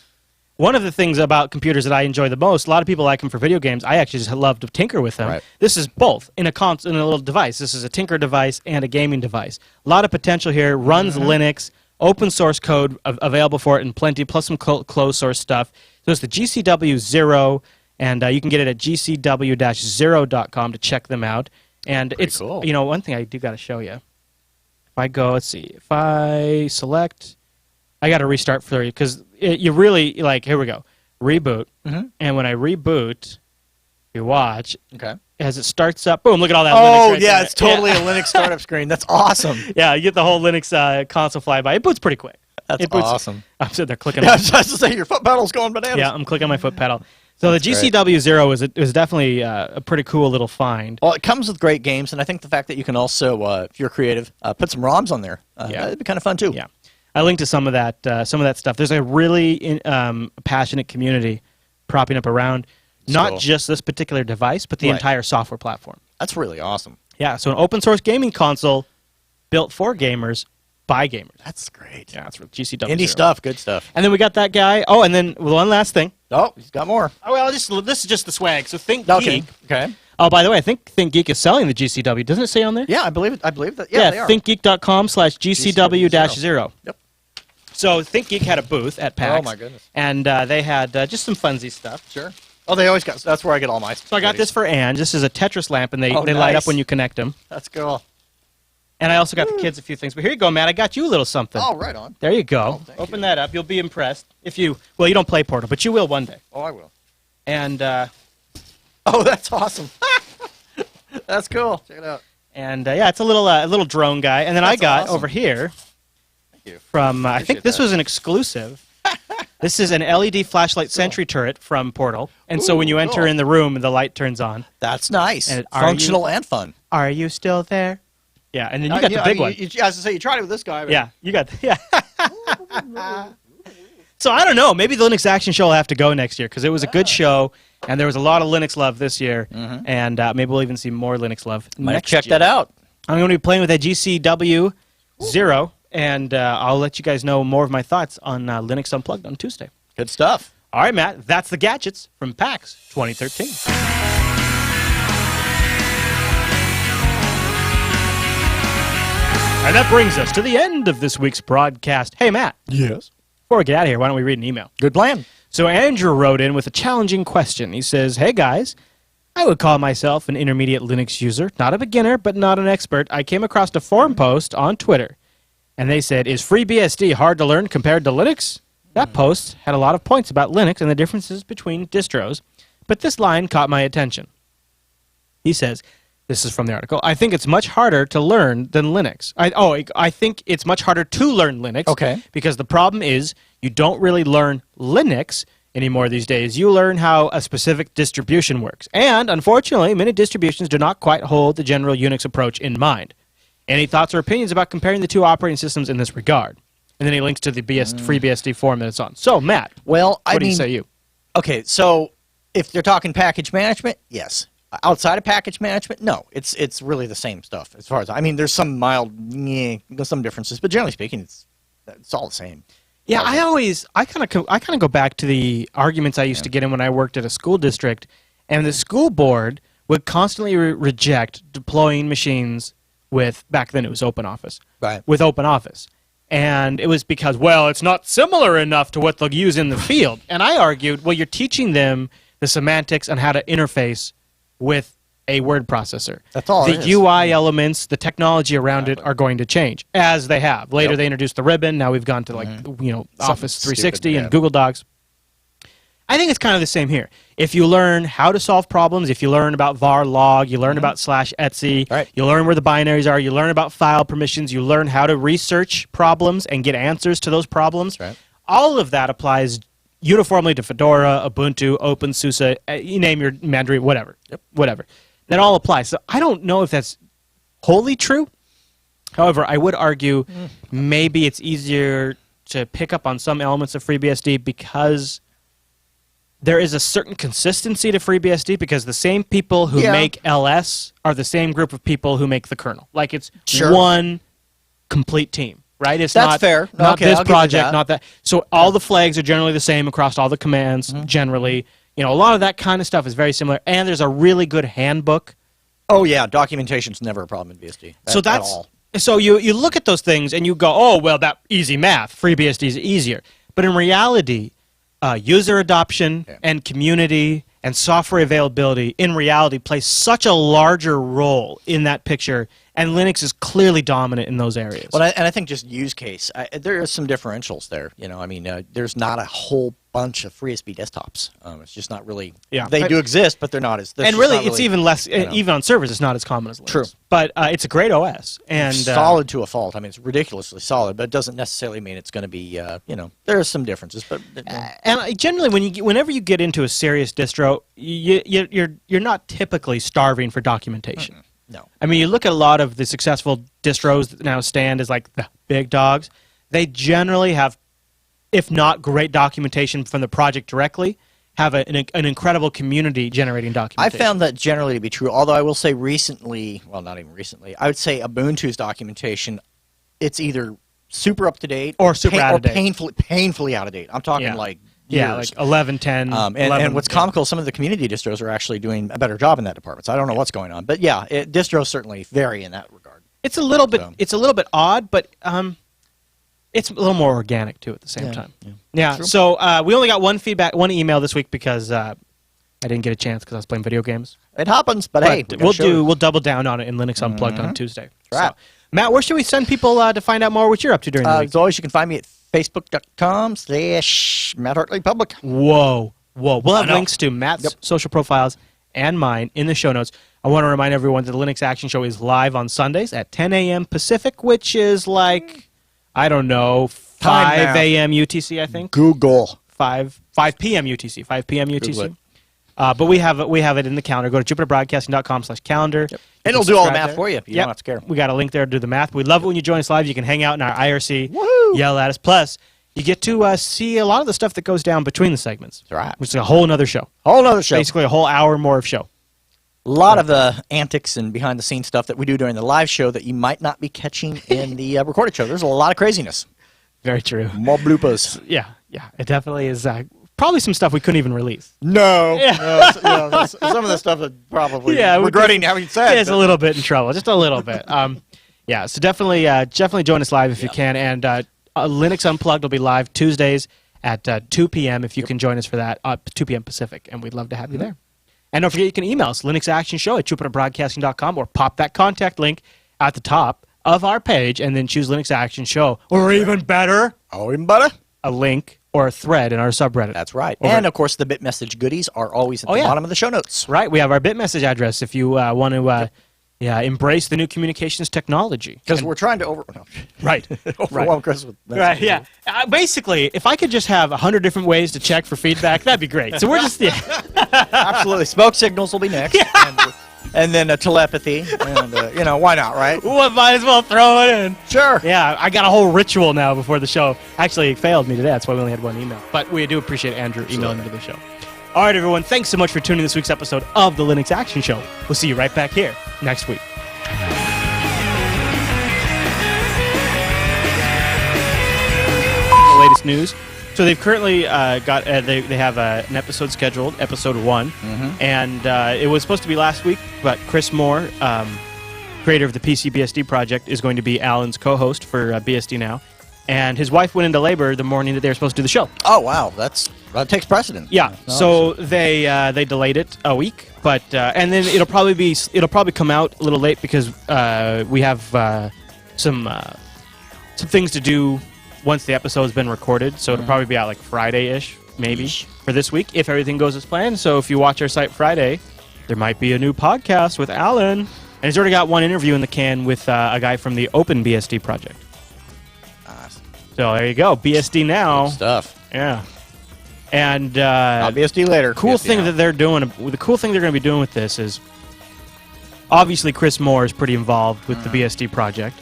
one of the things about computers that I enjoy the most, a lot of people like them for video games. I actually just love to tinker with them. Right. This is both in a little device. This is a tinker device and a gaming device. A lot of potential here. Runs Linux. Open source code available for it and plenty, plus some closed source stuff. So it's the GCW0, and you can get it at gcw-0.com to check them out. And it's cool. One thing I do got to show you. If I go, let's see, if I select, I got to restart for you because you really here we go, reboot, and when I reboot, you watch. Okay. As it starts up, boom! Look at all that. Oh, Linux right there. it's totally a Linux startup screen. That's awesome. Yeah, you get the whole Linux console flyby. It boots pretty quick. That's awesome. I'm sitting there clicking. I was just to say your foot pedal's going bananas. Yeah, I'm clicking my foot pedal. So the GCW0 was definitely a pretty cool little find. Well, it comes with great games, and I think the fact that you can also, if you're creative, put some ROMs on there. That'd be kind of fun too. Yeah, I linked to some of that stuff. There's a really passionate community propping up around. Not just this particular device, but the entire software platform. That's really awesome. Yeah, so an open source gaming console built for gamers by gamers. That's great. Yeah, that's GCW. Indie stuff, good stuff. And then we got that guy. Oh, and then one last thing. Oh, he's got more. Oh, well, this is just the swag. So ThinkGeek. Okay. Oh, by the way, I think ThinkGeek is selling the GCW. Doesn't it say on there? Yeah, I believe it. I believe that. Yeah, they are. ThinkGeek.com/GCW-0. Yep. So ThinkGeek had a booth at PAX. Oh, my goodness. And they had just some funsy stuff. Sure. Oh, they always got. That's where I get all my. So I got this for Anne. This is a Tetris lamp, and they light up when you connect them. That's cool. And I also got the kids a few things. But here you go, Matt. I got you a little something. Oh, right on. There you go. Oh, Open that up. You'll be impressed. You don't play Portal, but you will one day. Oh, I will. And oh, that's awesome. That's cool. Check it out. And it's a little drone guy. And then I got awesome. over here. Thank you. From I think this was an exclusive. This is an LED flashlight sentry turret from Portal, and so when you enter in the room, the light turns on. That's nice. And functional and fun. Are you still there? Yeah, and then you got the big one. As I say, you tried it with this guy. But... Yeah, you got So I don't know. Maybe the Linux Action Show will have to go next year because it was a good show, and there was a lot of Linux love this year, and maybe we'll even see more Linux love next year. Check that out. I'm going to be playing with a GCW0. And I'll let you guys know more of my thoughts on Linux Unplugged on Tuesday. Good stuff. All right, Matt. That's the gadgets from PAX 2013. And that brings us to the end of this week's broadcast. Hey, Matt. Yes. Before we get out of here, why don't we read an email? Good plan. So Andrew wrote in with a challenging question. He says, "Hey guys, I would call myself an intermediate Linux user, not a beginner, but not an expert. I came across a forum post on Twitter, and they said, is FreeBSD hard to learn compared to Linux? That post had a lot of points about Linux and the differences between distros, but this line caught my attention." He says, this is from the article, "I think it's much harder to learn than Linux. I think it's much harder to learn Linux. Okay. Because the problem is you don't really learn Linux anymore these days. You learn how a specific distribution works. And, unfortunately, many distributions do not quite hold the general Unix approach in mind. Any thoughts or opinions about comparing the two operating systems in this regard?" And then he links to the FreeBSD forum that it's on. So, Matt, well, what do you say? Okay, so if you're talking package management, yes. Outside of package management, no. It's really the same stuff as far as there's some mild, some differences, but generally speaking, it's all the same. Yeah, I kind of go back to the arguments I used to get in when I worked at a school district, and the school board would constantly reject deploying machines with, back then it was OpenOffice, right? With OpenOffice. And it was because, well, it's not similar enough to what they'll use in the field. And I argued, well, you're teaching them the semantics on how to interface with a word processor. That's all the it is. UI elements, the technology around it are going to change, as they have. Later they introduced the ribbon. Now we've gone to Office 360 and Google Docs. I think it's kind of the same here. If you learn how to solve problems, if you learn about var log, you learn about /etc, right. You learn where the binaries are, you learn about file permissions, you learn how to research problems and get answers to those problems. Right. All of that applies uniformly to Fedora, Ubuntu, OpenSUSE, you name your Mandarin, whatever. Yep. Whatever. That all applies. So I don't know if that's wholly true. However, I would argue maybe it's easier to pick up on some elements of FreeBSD because there is a certain consistency to FreeBSD because the same people who make LS are the same group of people who make the kernel. Like it's one complete team. Right? It's That's not fair. Not Okay, this I'll give you project, that. not that. So all the flags are generally the same across all the commands, generally. You know, a lot of that kind of stuff is very similar. And there's a really good handbook. Oh, yeah. Documentation's never a problem in BSD. So that's... At all. So you look at those things and you go, oh, well, that easy math. FreeBSD is easier. But in reality, user adoption and community and software availability in reality plays such a larger role in that picture, and Linux is clearly dominant in those areas. Well, and I think just use case, there are some differentials there. You know, I mean, there's not a whole bunch of FreeBSD desktops. It's just not really. Yeah, they do exist, but they're not as. And really, it's even less. Even on servers, it's not as common as Linux. True, but it's a great OS and solid to a fault. I mean, it's ridiculously solid, but it doesn't necessarily mean it's going to be. There are some differences, but and generally, whenever you get into a serious distro, you're not typically starving for documentation. No. I mean, you look at a lot of the successful distros that now stand as like the big dogs. They generally have, if not great documentation from the project directly, have an incredible community generating documentation. I found that generally to be true, although I will say recently, well, not even recently, I would say Ubuntu's documentation, it's either super up to date or super out of date. Painfully out of date. I'm talking like years. Like 11, 10, 11. And what's comical, some of the community distros are actually doing a better job in that department. So I don't know what's going on, but yeah, distros certainly vary in that regard. It's a little bit. It's a little bit odd, but it's a little more organic too at the same time. Yeah. So we only got one email this week because I didn't get a chance because I was playing video games. It happens, but hey, we'll double down on it in Linux Unplugged on Tuesday. Right. So, Matt, where should we send people to find out more what you're up to during the week? As always, you can find me at facebook.com/Matt Hartley Public. Whoa. We'll have links to Matt's social profiles and mine in the show notes. I want to remind everyone that the Linux Action Show is live on Sundays at 10 a.m. Pacific, which is like, I don't know, 5 a.m. UTC, I think. Google. 5 p.m. UTC. 5 p.m. UTC. But we have it in the calendar. Go to jupiterbroadcasting.com/calendar. And it'll do all the math for you. You don't have to scare. We got a link there to do the math. We love it when you join us live. You can hang out in our IRC, yell at us. Plus, you get to see a lot of the stuff that goes down between the segments. That's right. Which is a whole other show. Basically a whole hour more of show. A lot of the antics and behind-the-scenes stuff that we do during the live show that you might not be catching in the recorded show. There's a lot of craziness. Very true. More bloopers. Yeah. It definitely is. Probably some stuff we couldn't even release. No. Some of the stuff that probably regretting having said. It's a little bit in trouble. Just a little bit. So definitely join us live if you can. And Linux Unplugged will be live Tuesdays at 2 p.m. if you can join us for that, 2 p.m. Pacific, and we'd love to have you there. And don't forget, you can email us, linuxactionshow@jupiterbroadcasting.com, or pop that contact link at the top of our page and then choose Linux Action Show. Or even better, a link or a thread in our subreddit. That's right. And, of course, the BitMessage goodies are always at the bottom of the show notes. Right. We have our BitMessage address if you want to embrace the new communications technology. Because we're trying to overwhelm Chris with messages. Right, yeah. Basically, if I could just have 100 different ways to check for feedback, that'd be great. So we're just... Absolutely. Smoke signals will be next. And then telepathy. And, why not, right? Well, might as well throw it in. Sure. Yeah, I got a whole ritual now before the show. Actually, it failed me today. That's why we only had one email. But we do appreciate Andrew emailing into the show. All right, everyone. Thanks so much for tuning in this week's episode of the Linux Action Show. We'll see you right back here next week. The latest news. So they've currently got they have an episode scheduled, episode 1, and it was supposed to be last week, but Chris Moore, creator of the PCBSD project, is going to be Alan's co-host for BSD Now, and his wife went into labor the morning that they were supposed to do the show. Oh wow, that takes precedence. Yeah, so they delayed it a week, but and then it'll probably come out a little late because we have some things to do once the episode's been recorded, so it'll probably be out like Friday-ish, maybe, for this week, if everything goes as planned. So if you watch our site Friday, there might be a new podcast with Alan. And he's already got one interview in the can with a guy from the Open BSD project. So there you go, BSD Now. Good stuff. Yeah. And Not BSD later. Cool BSD thing now. that they're doing, the cool thing they're going to be doing with this is, obviously Chris Moore is pretty involved with the BSD project.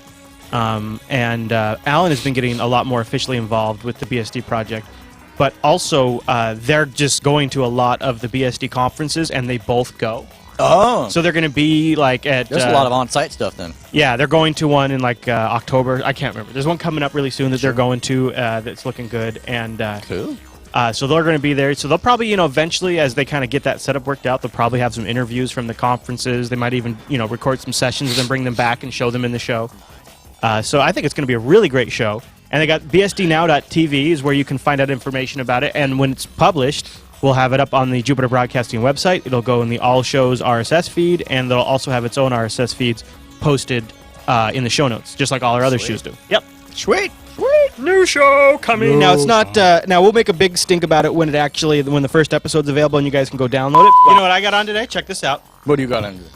And Alan has been getting a lot more officially involved with the BSD project, but also they're just going to a lot of the BSD conferences, and they both go. Oh, so they're going to be like at. There's a lot of on-site stuff then. Yeah, they're going to one in like October. I can't remember. There's one coming up really soon that they're going to that's looking good, and cool. So they're going to be there. So they'll probably, eventually, as they kind of get that setup worked out, they'll probably have some interviews from the conferences. They might even, record some sessions and then bring them back and show them in the show. So I think it's going to be a really great show. And they got bsdnow.tv is where you can find out information about it. And when it's published, we'll have it up on the Jupiter Broadcasting website. It'll go in the All Shows RSS feed, and they'll also have its own RSS feeds posted in the show notes, just like all our other shows do. Yep. Sweet. New show coming. Now it's not. Now we'll make a big stink about it when the first episode's available, and you guys can go download it. You know what I got on today? Check this out. What do you got on today?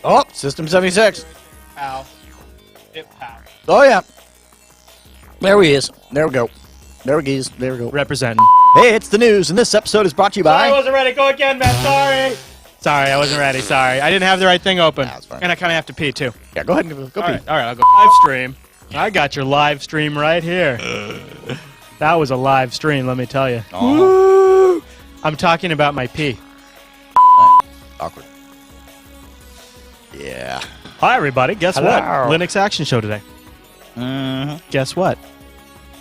Oh, System 76. Pow. Pow. Oh, yeah. There he is. There we go. There he is. There we go. Representing. Hey, it's the news, and this episode is brought to you by... I wasn't ready. Go again, man. Sorry. Sorry, I wasn't ready. Sorry. I didn't have the right thing open. That's fine. And I kind of have to pee, too. Yeah, go ahead and go pee. All right, I'll go. Live stream. I got your live stream right here. That was a live stream, let me tell you. Woo! I'm talking about my pee. Awkward. Yeah. Hi, everybody. Guess Hello. what? Linux Action Show today. Guess what?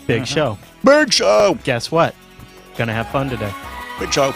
Big show. Big show. Guess what? Gonna have fun today. Big show.